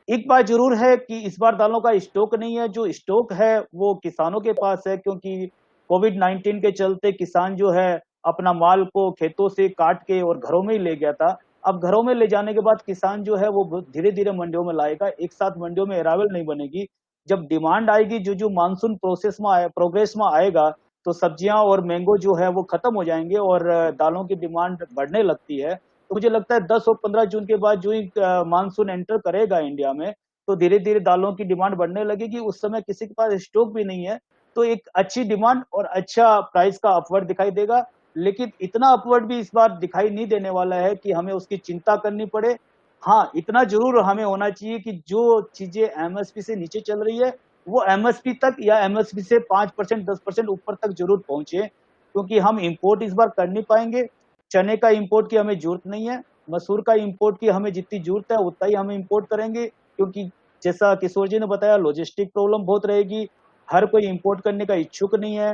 एक बात जरूर है कि इस बार दालों का स्टॉक नहीं है, जो स्टॉक है वो किसानों के पास है, क्योंकि कोविड-19 के चलते किसान जो है अपना माल को खेतों से काट के और घरों में ही ले गया था। अब घरों में ले जाने के बाद किसान जो है वो धीरे धीरे मंडियों में लाएगा, एक साथ मंडियों में अराइवल नहीं बनेगी। जब डिमांड आएगी, जो मानसून प्रोग्रेस में आएगा, तो सब्जियां और मैंगो जो है वो खत्म हो जाएंगे और दालों की डिमांड बढ़ने लगती है। तो मुझे लगता है 10 और 15 जून के बाद जो ही मानसून एंटर करेगा इंडिया में, तो धीरे धीरे दालों की डिमांड बढ़ने लगेगी। उस समय किसी के पास स्टॉक भी नहीं है, तो एक अच्छी डिमांड और अच्छा प्राइस का अपवर्ड दिखाई देगा। लेकिन इतना अपवर्ड भी इस बार दिखाई नहीं देने वाला है कि हमें उसकी चिंता करनी पड़े। हाँ, इतना जरूर हमें होना चाहिए कि जो चीजें एमएसपी से नीचे चल रही है वो एमएसपी तक या एमएसपी से 5% 10% ऊपर तक जरूर पहुंचे, क्योंकि हम इंपोर्ट इस बार कर नहीं पाएंगे। चने का इंपोर्ट की हमें जरूरत नहीं है, मसूर का इंपोर्ट की हमें जितनी जरूरत है उतना ही हम इंपोर्ट करेंगे, क्योंकि जैसा किशोर जी ने बताया लॉजिस्टिक प्रॉब्लम बहुत रहेगी, हर कोई इंपोर्ट करने का इच्छुक नहीं है।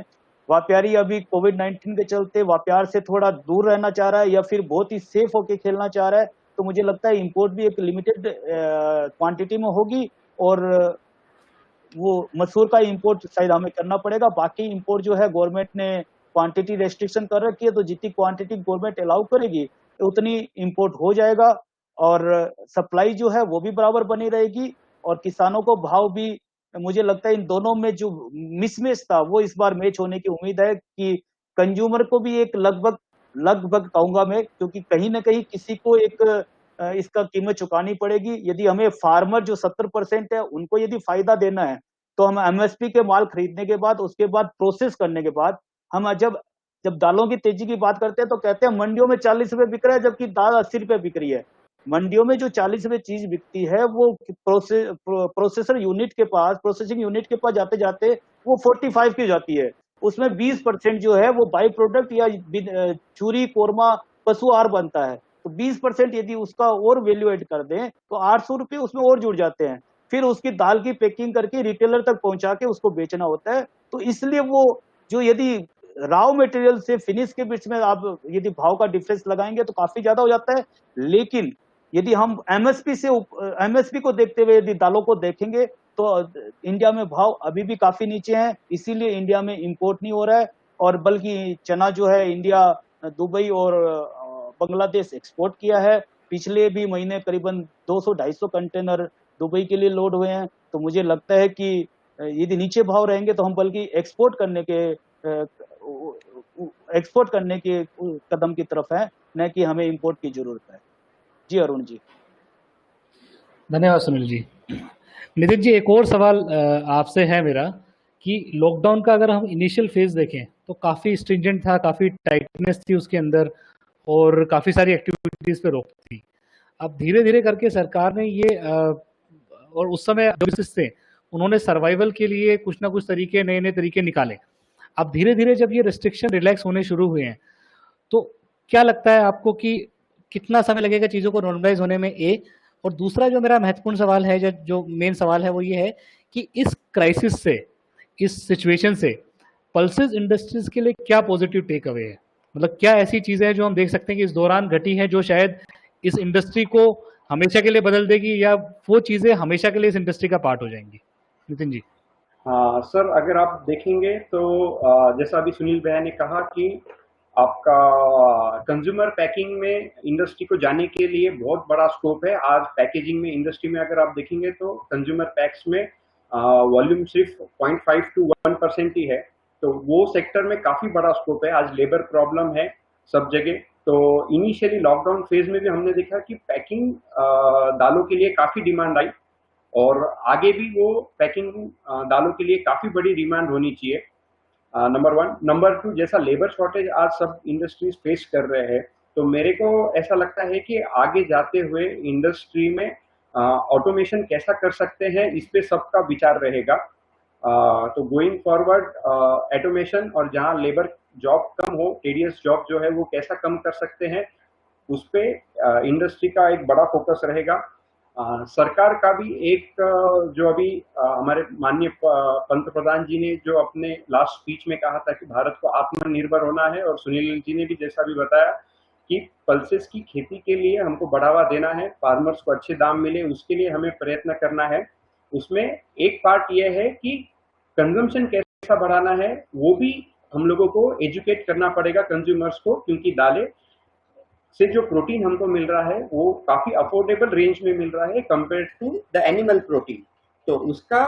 व्यापारी अभी कोविड-19 के चलते व्यापार से थोड़ा दूर रहना चाह रहा है या फिर बहुत ही सेफ होके खेलना चाह रहा है। तो मुझे लगता है इंपोर्ट भी एक लिमिटेड क्वांटिटी में होगी और वो मसूर का इंपोर्ट शायद हमें करना पड़ेगा। बाकी इंपोर्ट जो है गवर्नमेंट ने क्वांटिटी रेस्ट्रिक्शन कर रखी है, तो जितनी क्वांटिटी गवर्नमेंट अलाउ करेगी तो उतनी इंपोर्ट हो जाएगा और सप्लाई जो है वो भी बराबर बनी रहेगी और किसानों को भाव भी, मुझे लगता है इन दोनों में जो मिसमैच था वो इस बार मैच होने की उम्मीद है कि कंज्यूमर को भी एक लगभग कहूंगा मैं, क्योंकि कहीं ना कहीं किसी को एक इसका कीमत चुकानी पड़ेगी। यदि हमें फार्मर जो 70% है उनको यदि फायदा देना है, तो हम एमएसपी के माल खरीदने के बाद उसके बाद प्रोसेस करने के बाद हम जब दालों की तेजी की बात करते हैं तो कहते हैं मंडियों में 40 रुपए बिक रहा है जबकि दाल 80 रुपए बिक रही है। मंडियों में जो 40 रुपए चीज बिकती है वो प्रोसेसिंग यूनिट के पास जाते जाते वो 45 की हो जाती है। उसमें 20% जो है वो बाई प्रोडक्ट या चूरी कोरमा पशु आहार बनता है, तो 20% यदि उसका और वैल्यू एड कर दें तो 800 रुपये उसमें और जुड़ जाते हैं। फिर उसकी दाल की पैकिंग करके रिटेलर तक पहुंचा के उसको बेचना होता है। तो इसलिए वो जो यदि रॉ मटेरियल से फिनिश के बीच में आप यदि भाव का डिफरेंस लगाएंगे तो काफी ज्यादा हो जाता है। लेकिन यदि हम एमएसपी को देखते हुए यदि दालों को देखेंगे तो इंडिया में भाव अभी भी काफी नीचे हैं, इसीलिए इंडिया में इंपोर्ट नहीं हो रहा है और बल्कि चना जो है इंडिया दुबई और बांग्लादेश एक्सपोर्ट किया है। पिछले भी महीने करीबन 200-250 कंटेनर दुबई के लिए लोड हुए हैं। तो मुझे लगता है कि यदि नीचे भाव रहेंगे तो हम बल्कि एक्सपोर्ट करने के कदम की तरफ है, न कि हमें इंपोर्ट की जरूरत है। जी अरुण जी। धन्यवाद सुनील जी। नितिन जी, एक और सवाल आपसे है मेरा कि लॉकडाउन का अगर हम इनिशियल फेज देखें तो काफ़ी स्ट्रिंजेंट था, काफ़ी टाइटनेस थी उसके अंदर और काफ़ी सारी एक्टिविटीज़ पे रोक थी। अब धीरे धीरे करके सरकार ने ये और उस समय जो बिजनेस थे उन्होंने सर्वाइवल के लिए कुछ ना कुछ तरीके, नए नए तरीके निकाले। अब धीरे धीरे जब ये रिस्ट्रिक्शन रिलैक्स होने शुरू हुए हैं तो क्या लगता है आपको कि कितना समय लगेगा चीज़ों को नॉर्मलाइज होने में, ए? और दूसरा जो मेरा महत्वपूर्ण सवाल है, जो मेन सवाल है वो ये है कि इस क्राइसिस से, इस सिचुएशन से पल्सेस इंडस्ट्रीज के लिए क्या पॉजिटिव टेक अवे है? मतलब क्या ऐसी चीज़ें हैं जो हम देख सकते हैं कि इस दौरान घटी है जो शायद इस इंडस्ट्री को हमेशा के लिए बदल देगी, या वो चीज़ें हमेशा के लिए इस इंडस्ट्री का पार्ट हो जाएंगी? नितिन जी। हाँ सर, अगर आप देखेंगे तो जैसा अभी सुनील भैया ने कहा कि आपका कंज्यूमर पैकिंग में इंडस्ट्री को जाने के लिए बहुत बड़ा स्कोप है। आज पैकेजिंग में इंडस्ट्री में अगर आप देखेंगे तो कंज्यूमर पैक्स में वॉल्यूम सिर्फ 0.5 to 1% ही है, तो वो सेक्टर में काफी बड़ा स्कोप है। आज लेबर प्रॉब्लम है सब जगह। तो इनिशियली लॉकडाउन फेज में भी हमने देखा कि पैकिंग दालों के लिए काफी डिमांड आई और आगे भी वो पैकिंग दालों के लिए काफी बड़ी डिमांड होनी चाहिए, नंबर 1। नंबर 2, जैसा लेबर शॉर्टेज आज सब इंडस्ट्रीज फेस कर रहे हैं, तो मेरे को ऐसा लगता है कि आगे जाते हुए इंडस्ट्री में ऑटोमेशन कैसा कर सकते हैं इस पे सबका विचार रहेगा। तो गोइंग फॉरवर्ड ऑटोमेशन और जहां लेबर जॉब कम हो, टीडीएस जॉब जो है वो कैसा कम कर सकते हैं, उस पे इंडस्ट्री का एक बड़ा फोकस रहेगा। सरकार का भी एक जो अभी हमारे माननीय पंत प्रधान जी ने जो अपने लास्ट स्पीच में कहा था कि भारत को आत्मनिर्भर होना है, और सुनील जी ने भी जैसा भी बताया कि पल्सेस की खेती के लिए हमको बढ़ावा देना है, फार्मर्स को अच्छे दाम मिले, उसके लिए हमें प्रयत्न करना है। उसमें एक पार्ट ये है कि कंजम्पशन कैसा बढ़ाना है, वो भी हम लोगों को एजुकेट करना पड़ेगा कंज्यूमर्स को, क्योंकि दालें से जो प्रोटीन हमको मिल रहा है वो काफी अफोर्डेबल रेंज में मिल रहा है compare to the animal protein. तो उसका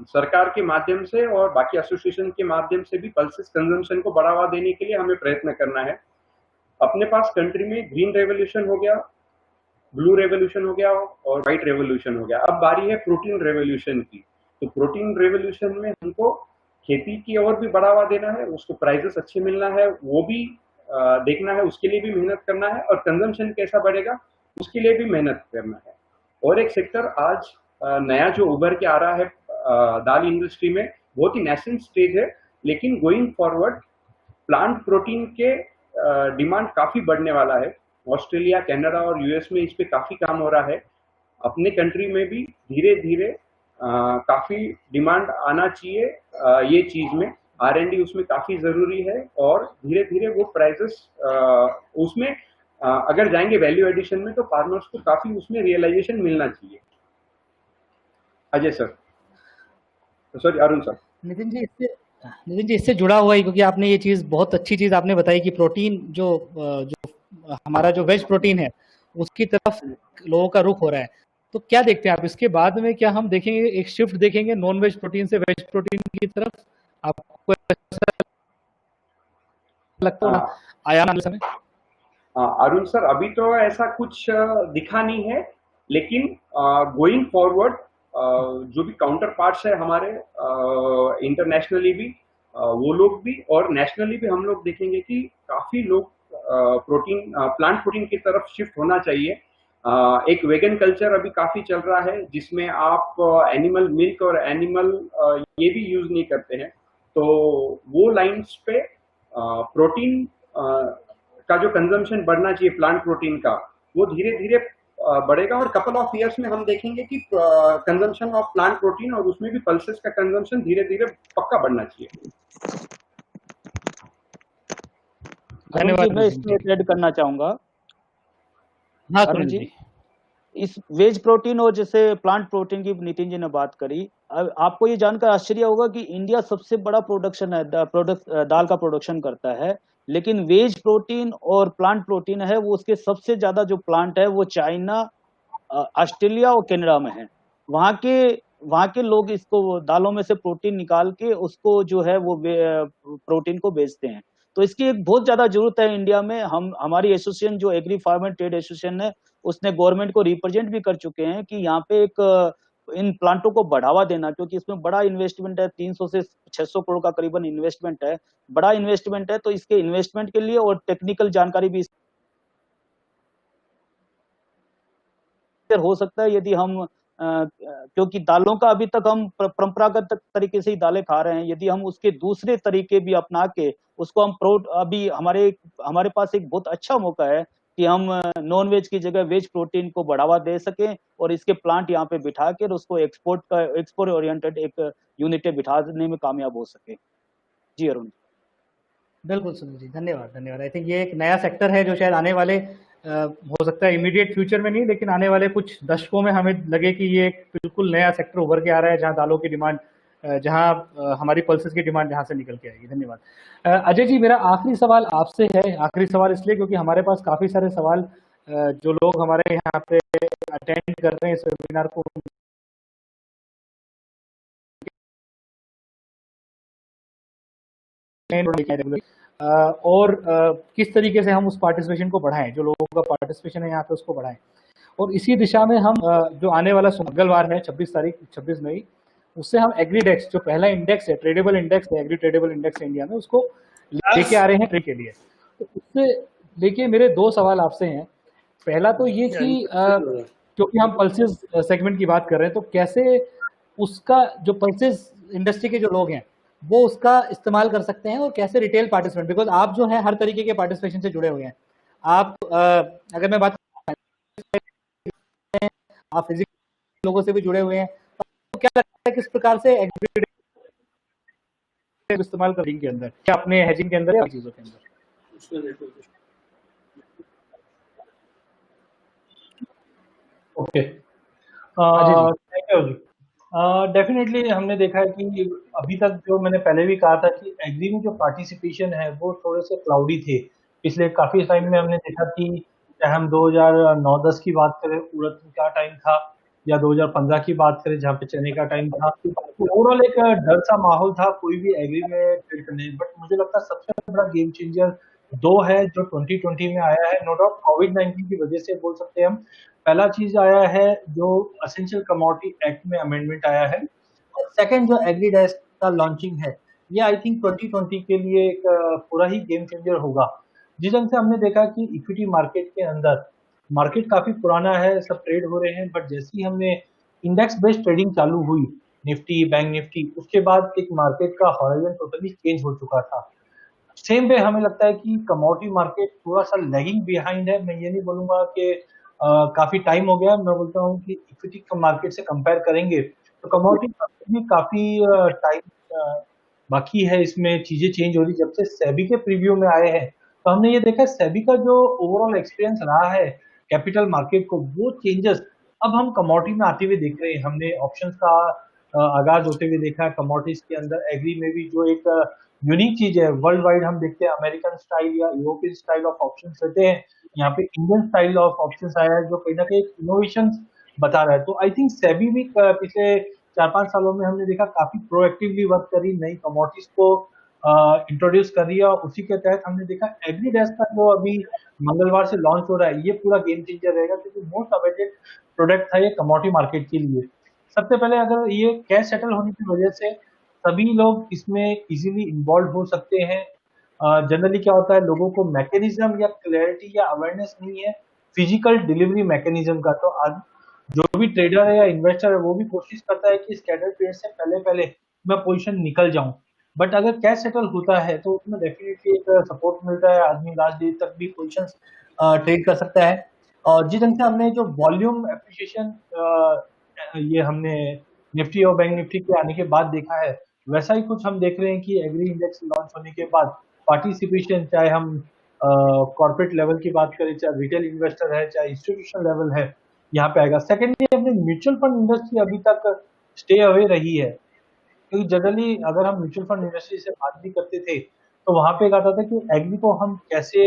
सरकार के माध्यम से और बाकी एसोसिएशन के माध्यम से भी पल्सेस कंजम्पशन को बढ़ावा देने के लिए हमें प्रयत्न करना है। अपने पास कंट्री में ग्रीन रेवोल्यूशन हो गया, ब्लू रेवोल्यूशन हो गया और व्हाइट रेवोल्यूशन हो गया। अब बारी है प्रोटीन रेवोल्यूशन की। तो प्रोटीन रेवोल्यूशन में हमको खेती की और भी बढ़ावा देना है, उसको प्राइसेस अच्छे मिलना है, वो भी देखना है, उसके लिए भी मेहनत करना है, और कंजम्पशन कैसा बढ़ेगा उसके लिए भी मेहनत करना है। और एक सेक्टर आज नया जो उभर के आ रहा है दाल इंडस्ट्री में, बहुत ही नेसेंट स्टेज है, लेकिन गोइंग फॉरवर्ड प्लांट प्रोटीन के डिमांड काफी बढ़ने वाला है। ऑस्ट्रेलिया, कनाडा और यूएस में इस पे काफी काम हो रहा है। अपने कंट्री में भी धीरे धीरे काफी डिमांड आना चाहिए ये चीज में। R&D उसमें काफी जरूरी है, और धीरे धीरे वो प्राइसेस उसमें अगर जाएंगे वैल्यू एडिशन में, तो फार्मर्स को काफी उसमें रियलाइजेशन मिलना चाहिए। Ajay sir, sorry Arun sir. Nitin ji इससे जुड़ा हुआ है, क्योंकि आपने ये चीज बहुत अच्छी चीज आपने बताई कि प्रोटीन जो हमारा जो वेज प्रोटीन है उसकी तरफ लोगों का रुख हो रहा है। तो क्या देखते हैं आप इसके बाद में, क्या हम देखेंगे एक शिफ्ट देखेंगे नॉन वेज प्रोटीन से वेज प्रोटीन की तरफ? आपको ऐसा लगता है आया ना समय? अरुण सर, अभी तो ऐसा कुछ दिखा नहीं है, लेकिन गोइंग फॉरवर्ड जो भी काउंटर पार्ट्स है हमारे इंटरनेशनली भी वो लोग भी और नेशनली भी हम लोग देखेंगे कि काफी लोग प्रोटीन प्लांट प्रोटीन की तरफ शिफ्ट होना चाहिए। एक वेगन कल्चर अभी काफी चल रहा है, जिसमें आप एनिमल मिल्क और एनिमल ये भी यूज नहीं करते हैं। तो वो लाइंस पे प्रोटीन का जो कंजम्पशन बढ़ना चाहिए प्लांट प्रोटीन का, वो धीरे धीरे बढ़ेगा, और कपल ऑफ इयर्स में हम देखेंगे कि कंजम्पशन ऑफ प्लांट प्रोटीन और उसमें भी पल्सेस का कंजम्पशन धीरे धीरे पक्का बढ़ना चाहिए। धन्यवाद। मैं इसमें ऐड करना चाहूंगा। हाँ अरुण जी, इस वेज प्रोटीन और जैसे प्लांट प्रोटीन की नितिन जी ने बात करी, आपको ये जानकर आश्चर्य होगा कि इंडिया सबसे बड़ा प्रोडक्शन है दाल का प्रोडक्शन करता है, लेकिन वेज प्रोटीन और प्लांट प्रोटीन है वो उसके सबसे ज्यादा जो प्लांट है वो चाइना, ऑस्ट्रेलिया और कनाडा में है। वहाँ के लोग इसको दालों में से प्रोटीन निकाल के उसको जो है वो प्रोटीन को बेचते हैं। तो इसकी एक बहुत ज्यादा जरूरत है इंडिया में। हमारी एसोसिएशन जो agri farm and trade association है, उसने गवर्नमेंट को रिप्रेजेंट भी कर चुके हैं कि यहाँ पे एक इन प्लांटों को बढ़ावा देना, क्योंकि इसमें बड़ा इन्वेस्टमेंट है, 300 से 600 करोड़ का करीबन इन्वेस्टमेंट है, बड़ा इन्वेस्टमेंट है। तो इसके इन्वेस्टमेंट के लिए और टेक्निकल जानकारी भी हो सकता है यदि हम क्योंकि दालों का अभी तक हम परंपरागत तरीके से ही दालें खा रहे हैं, यदि हम उसके दूसरे तरीके भी अपना के उसको हम अभी हमारे पास एक बहुत अच्छा मौका है कि हम नॉन वेज की जगह वेज प्रोटीन को बढ़ावा दे सकें और इसके प्लांट यहाँ पे बिठा कर उसको एक्सपोर्ट ओरिएंटेड एक यूनिट बिठाने में कामयाब हो सके। जी अरुण। बिल्कुल सुनील जी, धन्यवाद। आई थिंक ये एक नया सेक्टर है जो शायद आने वाले हो सकता है इमीडिएट फ्यूचर में नहीं, लेकिन आने वाले कुछ दशकों में हमें लगे कि ये एक बिल्कुल नया सेक्टर उभर के आ रहा है, जहां दालों की डिमांड, जहां हमारी पल्सेस की डिमांड जहां से निकल के आएगी। धन्यवाद। अजय जी, मेरा आखिरी सवाल आपसे है। आखिरी सवाल इसलिए क्योंकि हमारे पास काफी सारे सवाल जो लोग हमारे यहाँ पे अटेंड कर रहे हैं इस वेबिनार को, और किस तरीके से हम उस पार्टिसिपेशन को बढ़ाएं, जो लोगों का पार्टिसिपेशन है यहाँ पे उसको बढ़ाएं। और इसी दिशा में हम जो आने वाला मंगलवार है 26 मई, उससे हम एग्रीडेक्स, जो पहला इंडेक्स है, ट्रेडेबल इंडेक्स है, एग्री ट्रेडेबल इंडेक्स है इंडिया में, उसको लेके आ रहे हैं ट्रेड के लिए। तो उससे लेके मेरे दो सवाल आपसे हैं। पहला तो ये कि क्योंकि हम पल्सेस सेगमेंट की बात कर रहे हैं, तो कैसे उसका जो पल्सेस इंडस्ट्री के जो लोग हैं वो उसका इस्तेमाल कर सकते हैं, और कैसे रिटेल पार्टिसिपेंट, बिकॉज आप जो है हर तरीके के पार्टिसिपेशन से जुड़े हुए हैं। आप अगर मैं बात आप फिजिकल लोगों से भी जुड़े हुए हैं, तो क्या लगता है किस प्रकार से एग्री इस्तेमाल करेंगे के अंदर, क्या अपने हेजिंग के अंदर या चीजों के अंदर? ओके, हाँ जी। थैंक यू जी। डेफिनेटली हमने देखा है कि अभी तक जो मैंने पहले भी कहा था कि एग्री में जो पार्टिसिपेशन है वो थोड़े से क्लाउडी थे। पिछले काफी टाइम में हमने देखा कि चाहे हम 2009-10 की बात करें, उड़द का टाइम था, या 2015 की बात करें जहाँ पे चने का टाइम था, तो ओवरऑल एक डर सा माहौल था कोई भी एग्री में ट्रेड करने। बट मुझे लगता है सबसे बड़ा गेम चेंजर दो है जो 2020 में आया है, नो डाउट कोविड-19 की वजह से बोल सकते हैं हम। पहला चीज आया है जो असेंशियल कमोडिटी एक्ट में अमेंडमेंट आया है, और सेकंड जो एग्री डेस्क का लॉन्चिंग है, ये आई थिंक 2020 के लिए एक पूरा ही गेम चेंजर होगा। जिस ढंग से हमने देखा कि इक्विटी मार्केट के अंदर मार्केट काफी पुराना है, सब ट्रेड हो रहे हैं, बट जैसे ही हमने इंडेक्स बेस्ड ट्रेडिंग चालू हुई, निफ्टी, बैंक निफ्टी, उसके बाद एक मार्केट का हॉराइजन टोटली चेंज हो चुका था। सेम वे हमें लगता है कि कमोडिटी मार्केट थोड़ा सा लैगिंग बिहाइंड है। मैं ये नहीं बोलूंगा कि काफी टाइम हो गया, मैं बोलता हूँ कि इक्विटी मार्केट से कंपेयर करेंगे तो कमोडिटी मार्केट भी काफी टाइम बाकी है, इसमें चीजें चेंज हो रही। जब से सेबी के प्रीव्यू में आए हैं तो हमने ये देखा सेबी का जो ओवरऑल एक्सपीरियंस रहा है कैपिटल मार्केट को, वो चेंजेस अब हम कमोडिटी में आते हुए देख रहे हैं। हमने ऑप्शंस का आगाज होते हुए देखा है कमोडिटीज के अंदर। एग्री में भी जो एक यूनिक चीज है, वर्ल्ड वाइड हम देखते हैं अमेरिकन स्टाइल या यूरोपियन स्टाइल ऑफ ऑप्शंस रहते हैं, यहाँ पे इंडियन स्टाइल ऑफ ऑप्शंस आया है जो कहीं ना कहीं इनोवेशन बता रहा है। तो आई थिंक सेबी भी पिछले 4-5 सालों में हमने देखा काफी प्रोएक्टिवली वर्क करी, नई कमोडिटीज को इंट्रोड्यूस कर रही है, और उसी के तहत हमने देखा एग्री डेस्क का जो अभी मंगलवार से लॉन्च हो रहा है, ये पूरा गेम चेंजर रहेगा, क्योंकि मोस्ट अवेटेड प्रोडक्ट था ये कमोडिटी मार्केट के लिए। सबसे पहले अगर ये कैश सेटल होने की वजह से सभी लोग इसमें इजीली इन्वॉल्व हो सकते हैं। जनरली क्या होता है, लोगों को मैकेनिज्म या क्लैरिटी या अवेयरनेस नहीं है फिजिकल डिलीवरी मैकेनिज्म का, तो आज जो भी ट्रेडर है या इन्वेस्टर है वो भी कोशिश करता है कि स्कैटर्ड पीरियड से पहले पहले मैं पोजीशन निकल जाऊं। बट अगर कैश सेटल होता है तो उसमें डेफिनेटली एक सपोर्ट मिलता है, आदमी लास्ट डे तक भी पोजीशंस ट्रेड कर सकता है। और जिस ढंग से हमने जो वॉल्यूम एप्रिशिएशन ये हमने निफ्टी और बैंक निफ्टी के आने के बाद देखा है, वैसा ही कुछ हम देख रहे हैं कि एग्री इंडेक्स लॉन्च होने के बाद पार्टिसिपेशन, चाहे हम कॉर्पोरेट लेवल की बात करें, चाहे रिटेल इन्वेस्टर है, चाहे इंस्टीट्यूशनल लेवल है, यहाँ पे आएगा। सेकेंडली अपने म्यूचुअल फंड इंडस्ट्री अभी तक स्टे अवे रही है, क्योंकि जनरली अगर हम म्यूचुअल फंड इंडस्ट्री से बात भी करते थे तो वहां पे आता था कि एग्री को हम कैसे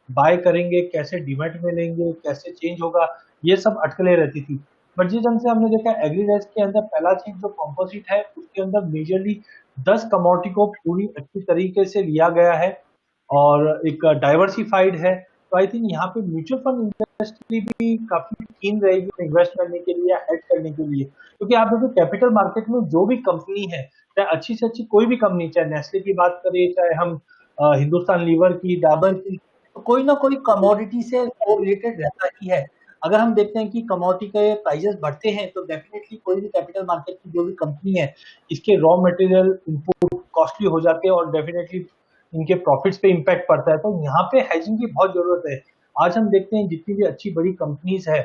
बाय करेंगे, कैसे डीमैट में लेंगे, कैसे चेंज होगा, ये सब अटकलें रहती थी। बट जिस ढंग से हमने देखा एग्री डेस्क के अंदर पहला चीज जो कॉम्पोजिट है उसके अंदर मेजरली 10 कमोडिटी को पूरी अच्छी तरीके से लिया गया है और एक डाइवर्सिफाइड है। तो आई थिंक यहाँ पे म्यूचुअल फंड इंडस्ट्री भी काफी कीन रहेगी इन्वेस्ट करने के लिए या हेड करने के लिए, क्योंकि आप देखो कैपिटल मार्केट में जो भी कंपनी है, चाहे अच्छी से अच्छी कोई भी कंपनी, चाहे नेस्ले की बात करें, चाहे हम हिंदुस्तान लीवर की, डाबर की, तो कोई ना कोई कमोडिटी से रिलेटेड रहता ही है। अगर हम देखते हैं कि कमोडिटी के प्राइसेस बढ़ते हैं तो डेफिनेटली कोई भी कैपिटल मार्केट की जो भी कंपनी है, इसके रॉ मटेरियल इनपुट कॉस्टली हो जाते हैं और डेफिनेटली इनके प्रॉफिट्स पे इम्पैक्ट पड़ता है। तो यहाँ पे हेजिंग की बहुत जरूरत है। आज हम देखते हैं जितनी भी अच्छी बड़ी कंपनीज है,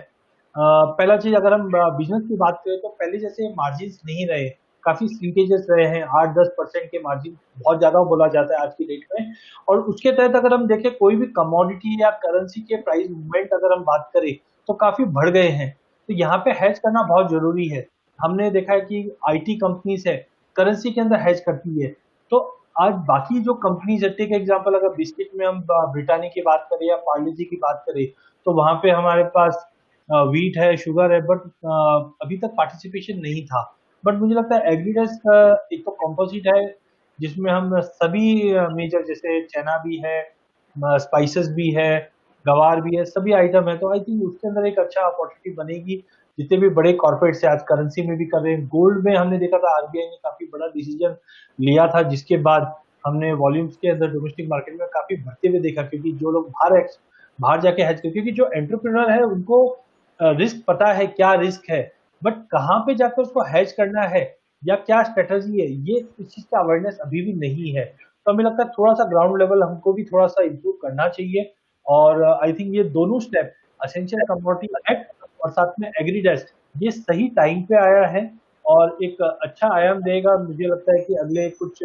पहला चीज अगर हम बिजनेस की बात करें तो पहले जैसे मार्जिन नहीं रहे, काफी श्रिंकेजेस रहे हैं, 8-10% के मार्जिन बहुत ज्यादा बोला जाता है आज की डेट में। और उसके तहत अगर हम देखें कोई भी कमोडिटी या करेंसी के प्राइस मूवमेंट अगर हम बात करें तो काफी बढ़ गए हैं, तो यहाँ पे हेज करना बहुत जरूरी है। हमने देखा है कि आईटी कंपनीज है करेंसी के अंदर हेज करती है। तो आज बाकी जो कंपनीज है, टेक एग्जांपल अगर बिस्किट में हम ब्रिटानिया की बात करें या पार्ले जी की बात करें, तो वहां पे हमारे पास व्हीट है, शुगर है, बट अभी तक पार्टिसिपेशन नहीं था। बट मुझे लगता है एग्रीडेस एक तो कॉम्पोजिट है जिसमें हम सभी मेजर जैसे चना भी है, स्पाइसेस भी है, गवार भी है, सभी आइटम है, तो आई थिंक उसके अंदर एक अच्छा अपॉर्चुनिटी बनेगी। जितने भी बड़े कॉर्पोरेट से आज करेंसी में भी कर रहे हैं। गोल्ड में हमने देखा था आरबीआई ने काफी बड़ा डिसीजन लिया था, जिसके बाद हमने वॉल्यूम्स के अंदर डोमेस्टिक मार्केट में काफी बढ़ते हुए देखा, क्योंकि जो लोग बाहर जाके हेज करते, क्योंकि जो एंटरप्रेन्योर है उनको रिस्क पता है क्या रिस्क है, बट कहाँ पे जाकर उसको हेज करना है या क्या स्ट्रेटजी है, ये इस चीज का अवेयरनेस अभी भी नहीं है। तो हमें लगता है थोड़ा सा ग्राउंड लेवल हमको भी थोड़ा सा इम्प्रूव करना चाहिए। और आई थिंक ये दोनों स्टेप, असेंशियल कमोडिटी एक्ट और साथ में एग्रीडेस्ट, ये सही टाइम पे आया है और एक अच्छा आयाम देगा। मुझे लगता है कि अगले कुछ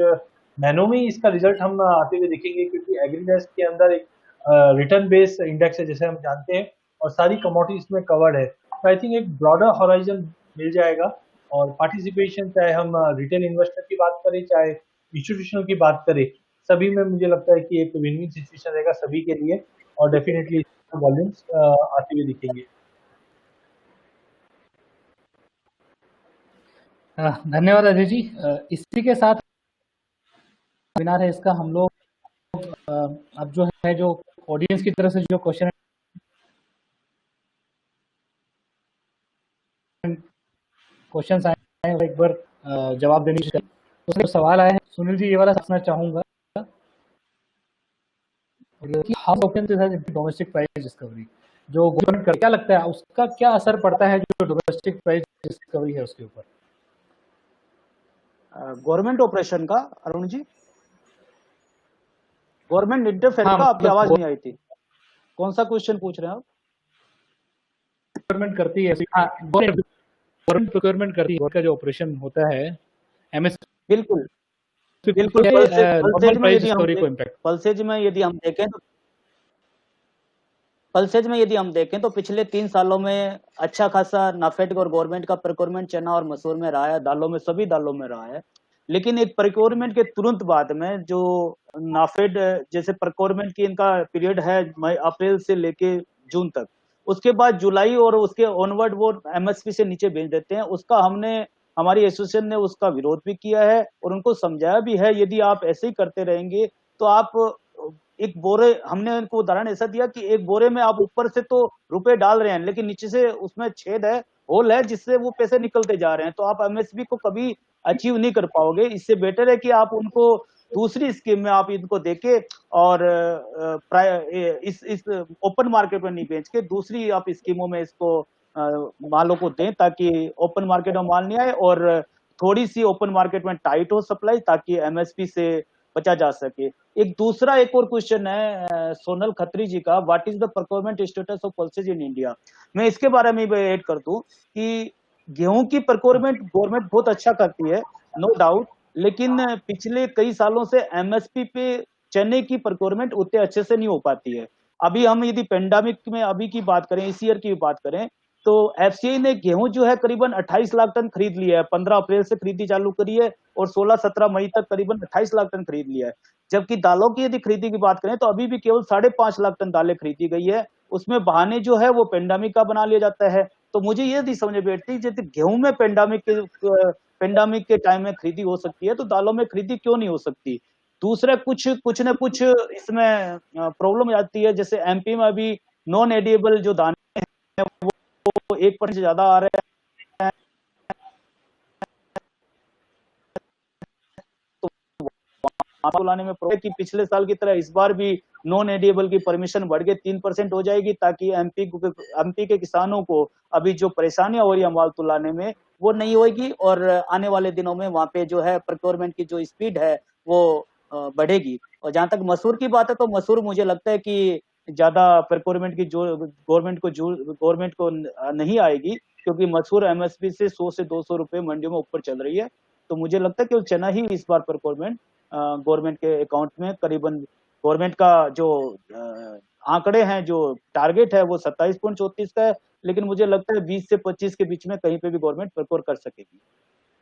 महीनों में ही इसका रिजल्ट हम आते हुए देखेंगे, क्योंकि एग्रीडेस्ट के अंदर एक रिटर्न बेस्ड इंडेक्स है जैसे हम जानते हैं, और सारी कमोडिटीज में कवर्ड है। तो आई थिंक एक ब्रॉडर हॉराइजन मिल जाएगा और पार्टिसिपेशन, चाहे हम रिटेल इन्वेस्टर की बात करें चाहे इंस्टीट्यूशनल की बात करें, सभी में मुझे लगता है कि एक विन विन सिचुएशन रहेगा सभी के लिए, और डेफिनेटली वॉल्यूम्स आते हुए दिखेंगे। धन्यवाद अजय जी। इसी के साथ वेबिनार है इसका हम लोग अब जो है, जो ऑडियंस की तरफ से जो क्वेश्चन आए हैं एक बार जवाब देने की तो सवाल आया है। सुनील जी, ये वाला पूछना चाहूंगा कि how option domestic price discovery जो गवर्नमेंट कर, क्या लगता है उसका क्या असर पड़ता है जो डोमेस्टिक प्राइस डिस्कवरी है उसके ऊपर? गवर्नमेंट ऑपरेशन का अरुण जी, गवर्नमेंट इंटरफेयर का आपकी मतलब आवाज नहीं आई थी। कौन सा क्वेश्चन पूछ रहे हैं आप? गवर्नमेंट करती है, गवर्नमेंट प्रोक्योरमेंट करती है का जो ऑपरेशन होता है एमएस, बिल्कुल बिल्कुल। पल्सेज में यदि हम देखें तो पिछले 3 सालों में अच्छा खासा नाफेड और गवर्नमेंट का प्रोक्योरमेंट चना और मसूर में रहा है, दालों में, सभी दालों में रहा है। लेकिन एक प्रोक्योरमेंट के तुरंत बाद में जो नाफेड जैसे प्रोक्योरमेंट की इनका पीरियड है मई अप्रैल से लेके जून तक, उसके बाद जुलाई और उसके ऑनवर्ड वो एमएसपी से नीचे बेच देते हैं। उसका हमारी एसोसिएशन ने उसका विरोध भी किया है और उनको समझाया भी है, यदि आप ऐसे ही करते रहेंगे तो आप एक बोरे, हमने उनको उदाहरण ऐसा दिया कि एक बोरे में आप ऊपर से तो रुपए डाल रहे हैं लेकिन नीचे से उसमें छेद है, होल है, जिससे वो पैसे निकलते जा रहे हैं, तो आप एमएसपी को कभी अचीव नहीं कर पाओगे। इससे बेटर है कि आप उनको दूसरी स्कीम में आप इनको देके और इस ओपन मार्केट में नहीं बेच के दूसरी आप स्कीमों में इसको मालों को दें, ताकि ओपन मार्केट में माल नहीं आए और थोड़ी सी ओपन मार्केट में टाइट हो सप्लाई, ताकि एमएसपी से बचा जा सके। एक और क्वेश्चन है सोनल खत्री जी का, what is the procurement status of pulses in India. मैं इसके बारे में भी ऐड कर दूं कि गेहूं की प्रोक्योरमेंट गवर्नमेंट बहुत अच्छा करती है, नो डाउट, लेकिन पिछले कई सालों से एमएसपी पे चने की प्रोक्योरमेंट उतने अच्छे से नहीं हो पाती है। अभी हम यदि पेंडेमिक में अभी की बात करें, इस ईयर की बात करें, तो एफसीआई ने गेहूं जो है करीबन 28 लाख टन खरीद लिया है, 15 अप्रैल से खरीदी चालू करी है और 16-17 मई तक करीबन 28 लाख टन खरीद लिया है। जबकि दालों की यदि खरीदी की बात करें तो अभी भी केवल 5.5 लाख टन दालें खरीदी गई है। उसमें बहाने जो है वो पेंडेमिक का बना लिया जाता है। तो मुझे ये नहीं समझ बैठती, यदि गेहूं में पेंडेमिक के टाइम में खरीदी हो सकती है तो दालों में खरीदी क्यों नहीं हो सकती। दूसरा कुछ न कुछ इसमें प्रॉब्लम आती है, जैसे एमपी में अभी नॉन एडिएबल जो दाने हैं वो 1% से ज्यादा आ रहे हैं, तो लाने में कि पिछले साल की तरह इस बार भी नॉन एडिएबल की परमिशन बढ़ के 3% हो जाएगी, ताकि एमपी के किसानों को अभी जो परेशानियां हो रही है माल तुलाने में वो नहीं होगी और आने वाले दिनों में वहां पे जो है प्रोक्योरमेंट की जो स्पीड है वो बढ़ेगी। और जहां तक मसूर की बात है तो मसूर मुझे लगता है कि ज्यादा प्रोक्योरमेंट की जो गवर्नमेंट को नहीं आएगी, क्योंकि मसूर एमएसपी से 100 से 200 रुपए मंडियों में ऊपर चल रही है। तो मुझे लगता है कि चना ही इस बार प्रोक्योरमेंट गवर्नमेंट के अकाउंट में करीबन, गवर्नमेंट का जो आंकड़े हैं, जो टारगेट है वो 27.34 का है, लेकिन मुझे लगता है 20 से 25 के बीच में कहीं पे भी गवर्नमेंट प्रोक्योर कर सकेगी।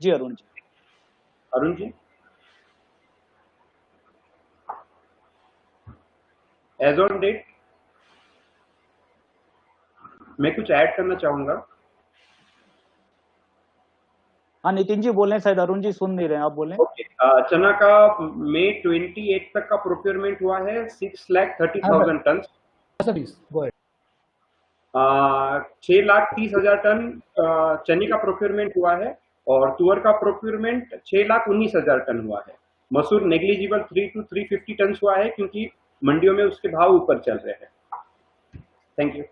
जी अरुण जी। एज ऑन डेट मैं कुछ ऐड करना चाहूंगा। हाँ नितिन जी बोले, शायद अरुण जी सुन नहीं रहे हैं, आप बोले। चना का मई 28 तक का प्रोक्योरमेंट हुआ है 6,30,000 टन। 6,30,000 टन चने का प्रोक्योरमेंट हुआ है और तुअर का प्रोक्योरमेंट 6,19,000 टन हुआ है। मसूर नेग्लिजिबल 3 to 350 टन हुआ है, क्योंकि मंडियों में उसके भाव ऊपर चल रहे हैं। Thank you.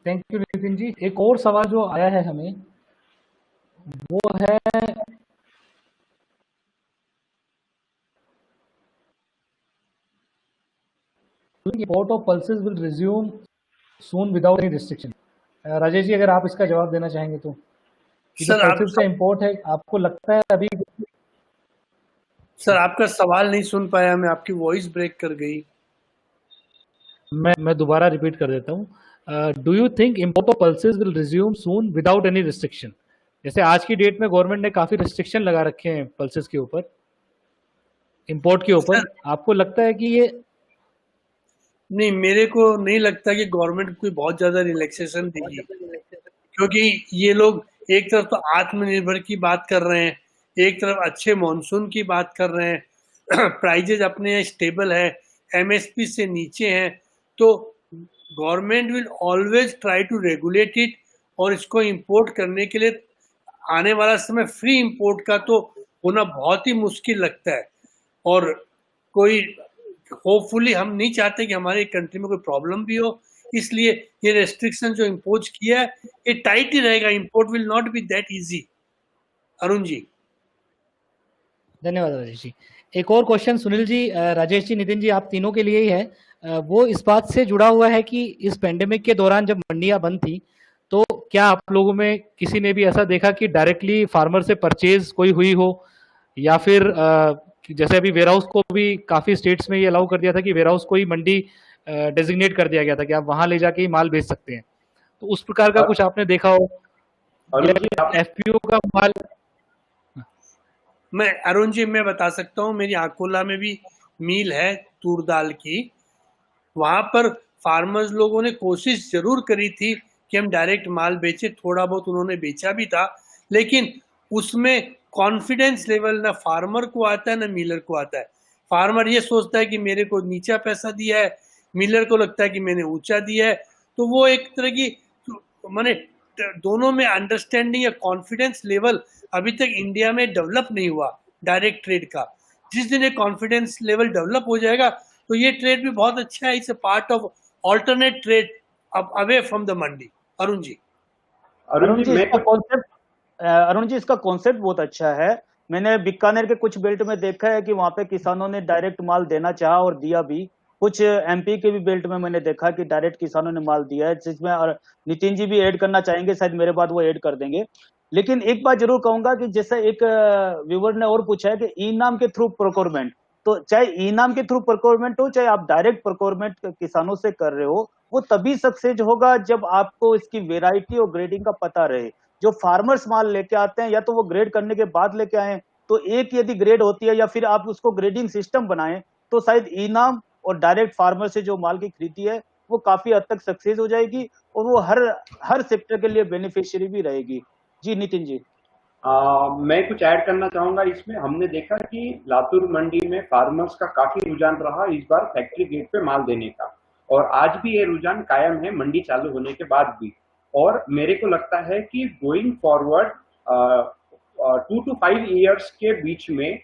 Thank you Nitin ji. एक और सवाल जो आया है हमें वो है import of pulses will resume soon without any restriction। Rajesh ji अगर आप इसका जवाब देना चाहेंगे तो कि जो सर आप पल्सेस का इंपोर्ट है आपको लगता है अभी सर आपका सवाल नहीं सुन पाया मैं, आपकी वॉइस ब्रेक कर गई। मैं दोबारा रिपीट कर देता हूँ। Do you think import of pulses will resume soon without any restriction? जैसे आज की डेट में गवर्नमेंट ने काफी रिस्ट्रिक्शन लगा रखे हैं पल्सेस के ऊपर, इंपोर्ट के ऊपर, आपको लगता है कि ये नहीं, मेरे को नहीं लगता कि गवर्नमेंट कोई बहुत ज्यादा रिलैक्सेशन देगी, क्योंकि ये लोग एक तरफ तो आत्मनिर्भर की बात कर रहे हैं, एक तरफ अच्छे मॉनसून की बात कर रहे हैं, प्राइजेज अपने स्टेबल है, एमएसपी से नीचे हैं, तो government will always try to regulate it, और इसको इंपोर्ट करने के लिए आने वाला समय फ्री इंपोर्ट का तो होना बहुत ही मुश्किल लगता है। और कोई होपफुली हम नहीं चाहते कि हमारे कंट्री में कोई प्रॉब्लम भी हो, इसलिए ये रेस्ट्रिक्शन जो इम्पोज किया है ये टाइट ही रहेगा, import will not be that easy. Arun ji. धन्यवाद राजेश जी। एक और क्वेश्चन सुनील जी, राजेश जी, नितिन जी, आप तीनों के लिए ही है। वो इस बात से जुड़ा हुआ है कि इस पेंडेमिक के दौरान जब मंडियां बंद थी तो क्या आप लोगों में किसी ने भी ऐसा देखा कि डायरेक्टली फार्मर से परचेज कोई हुई हो, या फिर जैसे अभी वेयरहाउस को भी काफी स्टेट्स में ये अलाउ कर दिया था कि वेयरहाउस को ही मंडी डेजिग्नेट कर दिया गया था कि आप वहां ले जाके ही माल बेच सकते हैं, तो उस प्रकार का कुछ आपने देखा हो? एफपीओ का माल मैं अरुण जी मैं बता सकता हूँ, मेरी आकोला में भी मिल है तूर दाल की, वहां पर फार्मर्स लोगों ने कोशिश जरूर करी थी कि हम डायरेक्ट माल बेचे, थोड़ा बहुत उन्होंने बेचा भी था, लेकिन उसमें कॉन्फिडेंस लेवल ना फार्मर को आता है ना मिलर को आता है। फार्मर ये सोचता है कि मेरे को नीचा पैसा दिया है, मिलर को लगता है कि मैंने ऊंचा दिया है, तो वो एक तरह की माने दोनों में अंडरस्टैंडिंग या कॉन्फिडेंस लेवल अभी तक इंडिया में डेवलप नहीं हुआ डायरेक्ट ट्रेड का। जिस दिन ये कॉन्फिडेंस लेवल डेवलप हो जाएगा तो ये ट्रेड भी बहुत अच्छा है, it's a part of alternate trade away from the mandi. Arun ji. Arun ji इसका कॉन्सेप्ट बहुत अच्छा है। मैंने बीकानेर के कुछ बेल्ट में देखा है कि वहां पे किसानों ने डायरेक्ट माल देना चाहा और दिया भी। कुछ एमपी के भी बेल्ट में मैंने देखा कि डायरेक्ट किसानों ने माल दिया है, जिसमें और नितिन जी भी ऐड करना चाहेंगे, शायद मेरे बाद वो ऐड कर देंगे। लेकिन एक बात जरूर कहूंगा कि जैसे एक व्यूवर ने और पूछा है कि ई नाम के थ्रू प्रोक्योरमेंट, तो चाहे ई नाम के थ्रू प्रोक्योरमेंट हो चाहे आप डायरेक्ट प्रोक्योरमेंट किसानों से कर रहे हो, वो तभी सक्सेस होगा जब आपको इसकी वेराइटी और ग्रेडिंग का पता रहे। जो फार्मर्स माल लेके आते हैं या तो वो ग्रेड करने के बाद लेके आए, तो एक यदि ग्रेड होती है या फिर आप उसको ग्रेडिंग सिस्टम बनाएं, तो शायद ई नाम और डायरेक्ट फार्मर से जो माल की खरीदी है वो काफी हद तक सक्सेस हो जाएगी और वो हर सेक्टर के लिए बेनिफिशियरी भी रहेगी। जी नितिन जी। मैं कुछ ऐड करना चाहूंगा इसमें। हमने देखा कि लातूर मंडी में फार्मर्स का काफी रुझान रहा इस बार फैक्ट्री गेट पे माल देने का, और आज भी ये रुझान कायम है मंडी चालू होने के बाद भी। और मेरे को लगता है कि गोइंग फॉरवर्ड 2 to 5 ईयर्स के बीच में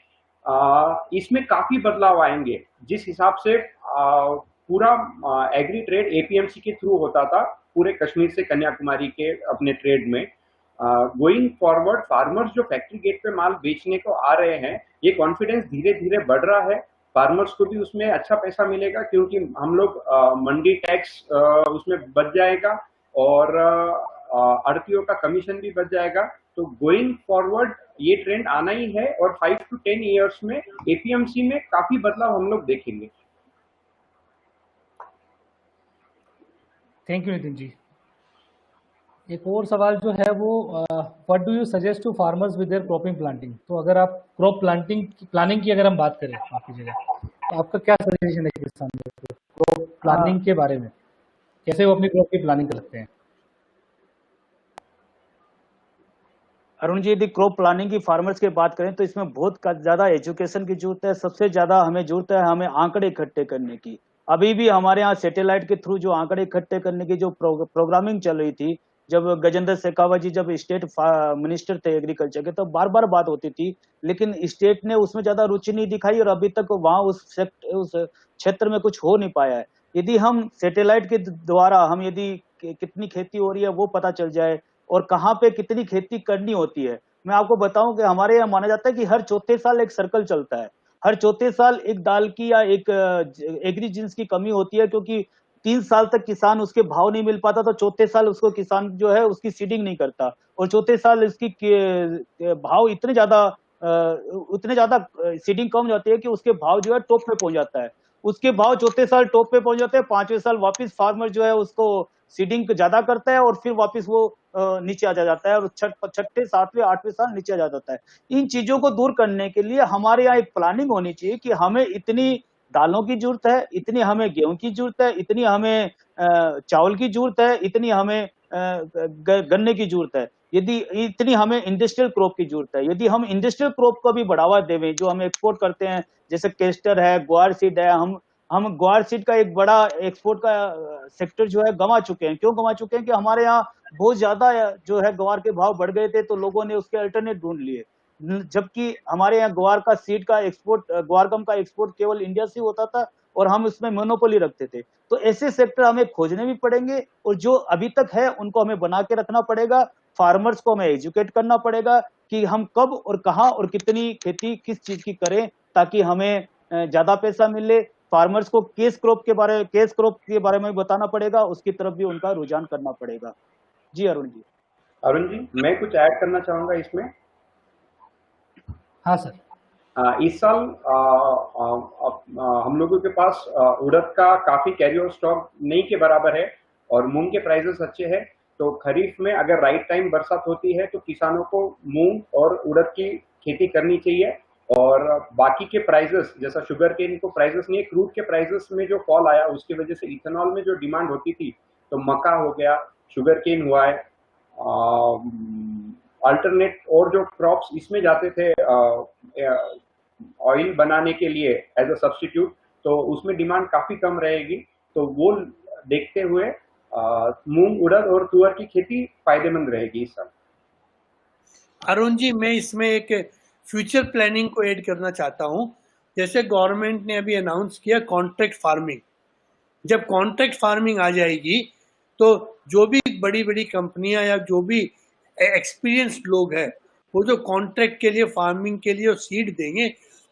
इसमें काफी बदलाव आएंगे। जिस हिसाब से पूरा एग्री ट्रेड एपीएमसी के थ्रू होता था पूरे कश्मीर से कन्याकुमारी के अपने ट्रेड में, गोइंग फॉरवर्ड फार्मर्स जो फैक्ट्री गेट पे माल बेचने को आ रहे हैं, ये कॉन्फिडेंस धीरे धीरे बढ़ रहा है। फार्मर्स को भी उसमें अच्छा पैसा मिलेगा क्योंकि हम लोग मंडी टैक्स उसमें बच जाएगा और आड़तियों का कमीशन भी बच जाएगा। तो गोइंग फॉरवर्ड ये ट्रेंड आना ही है और 5 to 10 ईयर्स में एपीएमसी में काफी बदलाव हम लोग देखेंगे। Thank you Nitin ji. एक और सवाल जो है वो what do you suggest to farmers with their cropping planting? तो अगर आप क्रॉप प्लानिंग की अगर हम बात करें आपकी जगह, तो आपका क्या सजेशन है किसानों को क्रॉप प्लानिंग के बारे में, कैसे वो अपनी क्रॉप की प्लानिंग कर सकते हैं? अरुण जी, यदि क्रॉप प्लानिंग की फार्मर्स की बात करें तो इसमें बहुत ज्यादा एजुकेशन की जरूरत है। सबसे ज्यादा हमें जरूरत है हमें आंकड़े इकट्ठे करने की। अभी भी हमारे यहाँ सैटेलाइट के थ्रू जो आंकड़े इकट्ठे करने की जो प्रोग्रामिंग चल रही थी, जब गजेंद्र शेखावत जी जब स्टेट मिनिस्टर थे एग्रीकल्चर के, तो बार बार बात होती थी, लेकिन स्टेट ने उसमें ज्यादा रुचि नहीं दिखाई और अभी तक वहां उस क्षेत्र में कुछ हो नहीं पाया है। यदि हम सैटेलाइट के द्वारा हम यदि कितनी खेती हो रही है वो पता चल जाए और कहाँ पे कितनी खेती करनी होती है। मैं आपको बताऊं कि हमारे यहाँ माना जाता है कि हर चौथे साल एक सर्कल चलता है, हर चौथे साल एक दाल की या एक एग्री जिन्स की कमी होती है, क्योंकि 3 साल तक किसान उसके भाव नहीं मिल पाता, तो चौथे साल उसको किसान जो है उसकी सीडिंग नहीं करता, और चौथे साल इसकी भाव इतने ज्यादा सीडिंग कम जाती है कि उसके भाव जो है टॉप पे पहुंच जाता है। उसके भाव चौथे साल टॉप पे पहुंच जाते हैं, 5वें साल वापस फार्मर जो है उसको सीडिंग ज्यादा करता है और फिर वापस वो नीचे आ जाता है, और छठे 7वें 8वें साल नीचे आ जाता है। इन चीजों को दूर करने के लिए हमारे यहाँ एक प्लानिंग होनी चाहिए कि हमें इतनी दालों की जरूरत है, इतनी हमें गेहूं की जरूरत है, इतनी हमें चावल की जरूरत है, इतनी हमें गन्ने की जरूरत है, यदि इतनी हमें इंडस्ट्रियल क्रॉप की जरूरत है। यदि हम इंडस्ट्रियल क्रॉप को भी बढ़ावा देवें, जो हम एक्सपोर्ट करते हैं, जैसे केस्टर है, ग्वार सीड है, हम ग्वार सीड का एक बड़ा एक्सपोर्ट का सेक्टर जो है गंवा चुके हैं। क्यों गंवा चुके हैं? कि हमारे यहाँ बहुत ज्यादा जो है ग्वार के भाव बढ़ गए थे, तो लोगों ने उसके अल्टरनेट ढूंढ लिए, जबकि हमारे यहाँ ग्वार का सीड का एक्सपोर्ट, ग्वार गम का एक्सपोर्ट केवल इंडिया से होता था और हम उसमें मोनोपोली रखते थे। तो ऐसे सेक्टर हमें खोजने भी पड़ेंगे, और जो अभी तक है उनको हमें बना के रखना पड़ेगा। फार्मर्स को हमें एजुकेट करना पड़ेगा कि हम कब और कहाँ और कितनी खेती किस चीज की करें ताकि हमें ज्यादा पैसा मिले। फार्मर्स को केस क्रॉप के बारे में बताना पड़ेगा, उसकी तरफ भी उनका रुझान करना पड़ेगा। जी अरुण जी। अरुण जी, मैं कुछ ऐड करना चाहूंगा इसमें। हाँ सर। इस साल हम लोगों के पास उड़द का काफी कैरी ओवर स्टॉक नहीं के बराबर है और मूंग के प्राइसेस अच्छे हैं, तो खरीफ में अगर राइट टाइम बरसात होती है तो किसानों को मूंग और उड़द की खेती करनी चाहिए। और बाकी के प्राइसेस, जैसा शुगर केन को प्राइसेस नहीं है, क्रूड के प्राइसेस में जो फॉल आया उसकी वजह से इथेनॉल में जो डिमांड होती थी, तो मक्का हो गया, शुगर केन हुआ है, अल्टरनेट और जो क्रॉप्स इसमें जाते थे ऑयल बनाने के लिए एज अ सब्स्टिट्यूट, तो उसमें डिमांड काफी कम रहेगी। तो वो देखते हुए मूंग, उड़द और तुअर की खेती फायदेमंद रहेगी इस साल। अरुण जी, मैं इसमें एक फ्यूचर प्लानिंग को ऐड करना चाहता हूं। जैसे गवर्नमेंट ने अभी अनाउंस किया कॉन्ट्रैक्ट फार्मिंग, जब कॉन्ट्रैक्ट फार्मिंग आ जाएगी तो जो भी बड़ी बड़ी कंपनियां या जो भी एक्सपीरियंस्ड लोग हैं वो जो कॉन्ट्रैक्ट के लिए फार्मिंग के लिए सीड देंगे,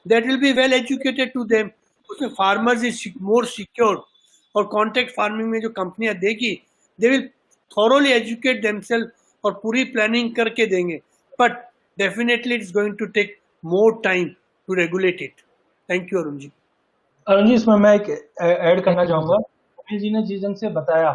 that will be well educated to them. उसमें फार्मर्स इज मोर सिक्योर्ड, और कॉन्ट्रैक्ट फार्मिंग में जो कंपनियां देगी they will thoroughly educate themselves और पूरी प्लानिंग करके देंगे, but definitely it's going to take more time to regulate it. Thank you Arun ji. Arun ji, इसमें मैं एक ऐड करना चाहूंगा। अनिल जी ने जिस ढंग से बताया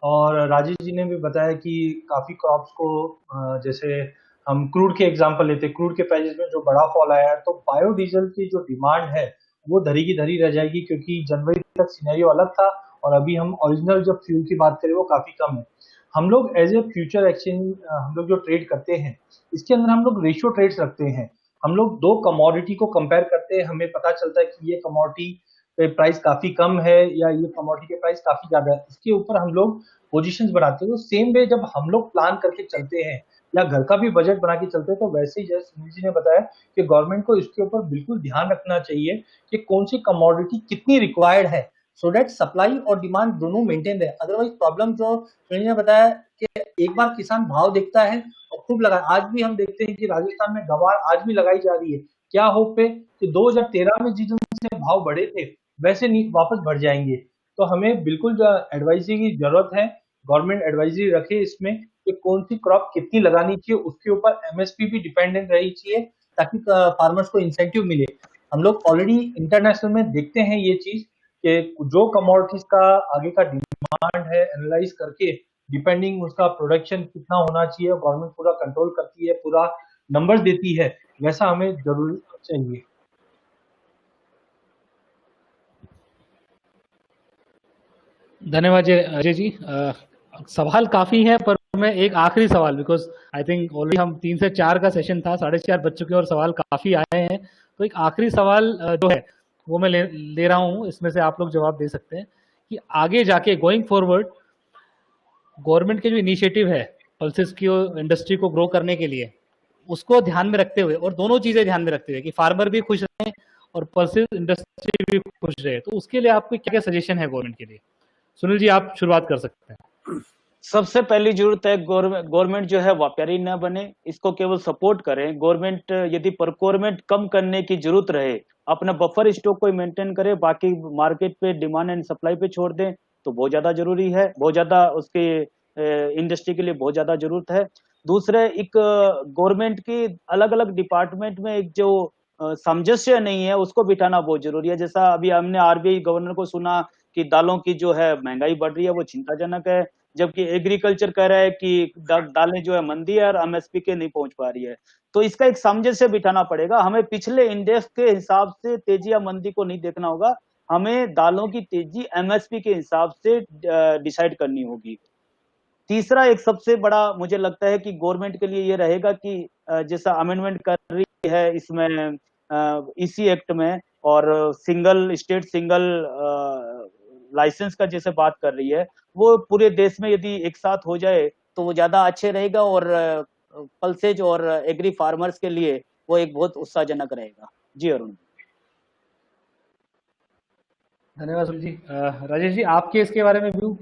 और राजेश जी ने भी बताया कि काफी क्रॉप्स को जैसे हम क्रूड के एग्जांपल लेते हैं, क्रूड के प्राइसेस में जो बड़ा फॉल आया है, तो बायोडीजल की जो डिमांड है वो धरी की धरी रह जाएगी, क्योंकि जनवरी तक सिनेरियो अलग था और अभी हम ओरिजिनल जब फ्यूल की बात करें वो काफी कम है। हम लोग एज ए फ्यूचर एक्सचेंज हम लोग जो ट्रेड करते हैं इसके अंदर हम लोग रेशियो ट्रेड्स रखते हैं। हम लोग दो कमोडिटी को कंपेयर करते हैं, हमें पता चलता है कि ये कमोडिटी पे प्राइस काफी कम है या ये कमोडिटी के प्राइस काफी ज्यादा है, इसके ऊपर हम लोग पोजीशंस बनाते हैं। तो सेम वे जब हम लोग प्लान करके चलते हैं या घर का भी बजट बना के चलते हैं, तो वैसे ही जैसे सुनील जी ने बताया कि गवर्नमेंट को इसके ऊपर बिल्कुल ध्यान रखना चाहिए कि कौन सी कमोडिटी कितनी रिक्वायर्ड है, सो दैट सप्लाई और डिमांड दोनों मेंटेन रहे। अदरवाइज प्रॉब्लम जो सुनील ने बताया कि एक बार किसान भाव देखता है और खूब लगा, आज भी हम देखते हैं कि राजस्थान में गवार आज भी लगाई जा रही है, क्या होप पे कि 2013 में जिस से भाव बढ़े थे वैसे नहीं वापस बढ़ जाएंगे। तो हमें बिल्कुल जो एडवाइजरी की जरूरत है, गवर्नमेंट एडवाइजरी रखे इसमें कि कौन सी क्रॉप कितनी लगानी चाहिए, उसके ऊपर एमएसपी भी डिपेंडेंट रहनी चाहिए ताकि फार्मर्स को इंसेंटिव मिले। हम लोग ऑलरेडी इंटरनेशनल में देखते हैं ये चीज कि जो कमोडिटीज का आगे का डिमांड है एनालाइज करके डिपेंडिंग उसका प्रोडक्शन कितना होना चाहिए, गवर्नमेंट पूरा कंट्रोल करती है, पूरा नंबर्स देती है, वैसा हमें जरूर चाहिए। धन्यवाद अजय जी। सवाल काफी है पर मैं एक आखिरी सवाल, बिकॉज आई थिंक ऑलरेडी हम 3 से 4 का सेशन था, 4:30 बज चुके और सवाल काफी आए हैं, तो एक आखिरी सवाल जो है वो मैं ले रहा हूँ, इसमें से आप लोग जवाब दे सकते हैं कि आगे जाके गोइंग फॉरवर्ड गवर्नमेंट के जो इनिशिएटिव है पल्सेस की इंडस्ट्री को ग्रो करने के लिए, उसको ध्यान में रखते हुए और दोनों चीजें ध्यान में रखते हुए कि फार्मर भी खुश रहें और पल्सेस इंडस्ट्री भी खुश रहे, तो उसके लिए आपको क्या क्या सजेशन है गवर्नमेंट के लिए? सुनील जी, आप शुरुआत कर सकते हैं। सबसे पहली जरूरत है गवर्नमेंट जो है व्यापारी न बने, इसको केवल सपोर्ट करें। गवर्नमेंट यदि प्रोक्योरमेंट कम करने की जरूरत रहे, अपना बफर स्टॉक को मेंटेन करे, बाकी मार्केट पे डिमांड एंड सप्लाई पे छोड़ दें, तो बहुत ज्यादा जरूरी है, बहुत ज्यादा उसके इंडस्ट्री के लिए बहुत ज्यादा जरूरत है। दूसरे, एक गवर्नमेंट की अलग अलग डिपार्टमेंट में एक जो सामंजस्य नहीं है, उसको बिठाना बहुत जरूरी है। जैसा अभी हमने आरबीआई गवर्नर को सुना कि दालों की जो है महंगाई बढ़ रही है, वो चिंताजनक है, जबकि एग्रीकल्चर कह रहा है कि दालें जो है मंदी है और एमएसपी के नहीं पहुंच पा रही है। तो इसका एक सामंजस्य बिठाना पड़ेगा। हमें पिछले इंडेक्स के हिसाब से तेजी या मंदी को नहीं देखना होगा, हमें दालों की तेजी एमएसपी के हिसाब से डिसाइड करनी होगी। तीसरा, एक सबसे बड़ा मुझे लगता है कि गवर्नमेंट के लिए ये रहेगा कि जैसा अमेंडमेंट कर रही है इसमें इसी एक्ट में, और सिंगल स्टेट सिंगल लाइसेंस का जैसे बात कर रही है, वो पूरे देश में यदि एक साथ हो जाए तो वो ज्यादा अच्छे रहेगा, और पल्सेज और एग्री फार्मर्स के लिए वो एक बहुत उत्साहजनक रहेगा। जी अरुण। धन्यवाद सुनील जी। राजेश जी, आपके इसके बारे में व्यू?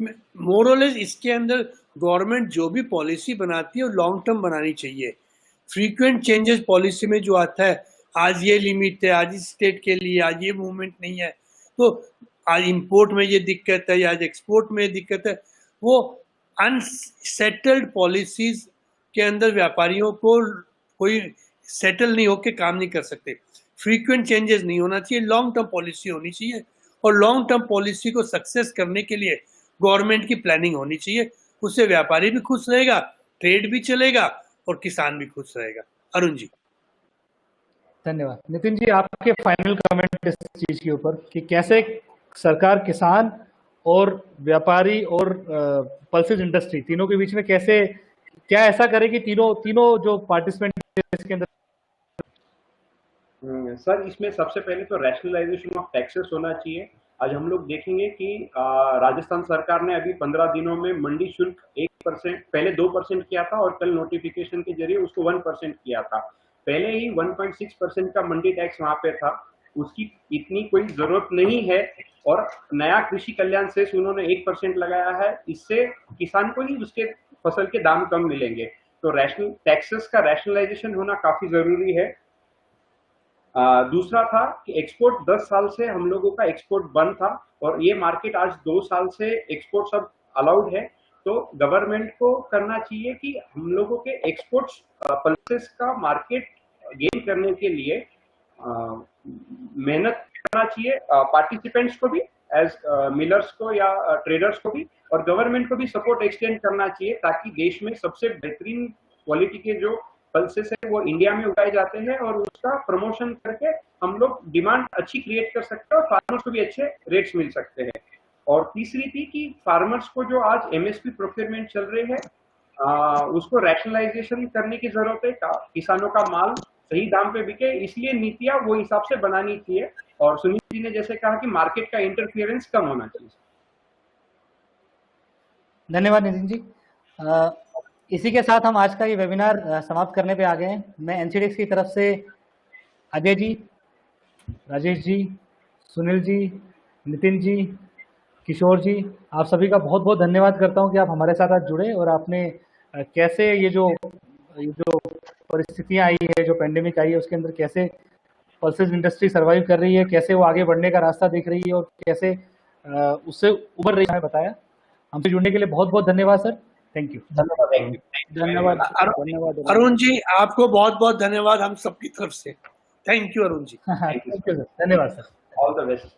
मोरलेस इसके अंदर गवर्नमेंट जो भी पॉलिसी बनाती है वो लॉन्ग टर्म बनानी चाहिए। फ्रीक्वेंट चेंजेस पॉलिसी में जो आता है, आज ये लिमिट है, आज इस स्टेट के लिए, आज ये मूवमेंट नहीं है, तो आज इंपोर्ट में ये दिक्कत है, आज एक्सपोर्ट में दिक्कत है, वो अनसेटल्ड पॉलिसीज के अंदर व्यापारियों को कोई सेटल नहीं होकर काम नहीं कर सकते। फ्रीक्वेंट चेंजेस नहीं होना चाहिए, लॉन्ग टर्म पॉलिसी होनी चाहिए, और लॉन्ग टर्म पॉलिसी को सक्सेस करने के लिए गवर्नमेंट की प्लानिंग होनी चाहिए। उससे व्यापारी भी खुश रहेगा, ट्रेड भी चलेगा और किसान भी खुश रहेगा। अरुण जी। धन्यवाद। नितिन जी, आपके फाइनल कमेंट इस चीज के ऊपर कि कैसे सरकार किसान और व्यापारी और पल्सेस इंडस्ट्री तीनों के बीच में कैसे क्या ऐसा करे कि तीनों जो पार्टिसिपेंट इसके अंदर। सर, इसमें सबसे पहले तो रैशनलाइजेशन ऑफ टैक्सेस होना चाहिए। आज हम लोग देखेंगे कि राजस्थान सरकार ने अभी 15 दिनों में मंडी शुल्क 1%, पहले 2% किया था और कल नोटिफिकेशन के जरिए उसको 1% किया था। पहले ही 1.6% का मंडी टैक्स वहां पे था, उसकी इतनी कोई जरूरत नहीं है। और नया कृषि कल्याण सेस उन्होंने 1% लगाया है, इससे किसान को ही उसके फसल के दाम कम मिलेंगे। तो रैशनल टैक्सेस का रैशनलाइजेशन होना काफी जरूरी है। दूसरा था कि एक्सपोर्ट 10 साल से हम लोगों का एक्सपोर्ट बंद था और ये मार्केट आज 2 साल से एक्सपोर्ट सब अलाउड है। तो गवर्नमेंट को करना चाहिए कि हम लोगों के एक्सपोर्ट्स पल्सेस का मार्केट गेन करने के लिए मेहनत करना चाहिए, पार्टिसिपेंट्स को भी, एज मिलर्स को या ट्रेडर्स को भी, और गवर्नमेंट को भी सपोर्ट एक्सटेंड करना चाहिए, ताकि देश में सबसे बेहतरीन क्वालिटी के जो पल्सेस है वो इंडिया में उगाए जाते हैं और उसका प्रमोशन करके हम लोग डिमांड अच्छी क्रिएट कर सकते हैं और फार्मर्स को भी अच्छे रेट्स मिल सकते हैं। और तीसरी थी कि फार्मर्स को जो आज एमएसपी प्रोक्योरमेंट चल रहे हैं उसको रैशनलाइजेशन करने की जरूरत है, किसानों का माल सही दाम पे बिके, इसलिए नीतियां वो हिसाब से बनानी चाहिए। और सुनील जी ने जैसे कहा कि मार्केट का इंटरफियरेंस कम होना चाहिए। धन्यवाद नितिन जी। इसी के साथ हम आज का ये वेबिनार समाप्त करने पे आ गए हैं। मैं एनसीडीएक्स की तरफ से अजय जी, राजेश जी, सुनील जी, नितिन जी, किशोर जी, आप सभी का बहुत बहुत धन्यवाद करता हूं कि आप हमारे साथ आज जुड़े और आपने कैसे ये जो परिस्थितियां आई है, जो पेंडेमिक आई है, उसके अंदर कैसे पल्सेस इंडस्ट्री सर्वाइव कर रही है, कैसे वो आगे बढ़ने का रास्ता देख रही है और कैसे उससे उबर रही है, बताया। हमसे जुड़ने के लिए बहुत बहुत धन्यवाद सर। Thank you. धन्यवाद अरुण जी, आपको बहुत बहुत धन्यवाद हम सबकी तरफ से। Thank you Arun ji. Thank you sir, धन्यवाद सर। All the best.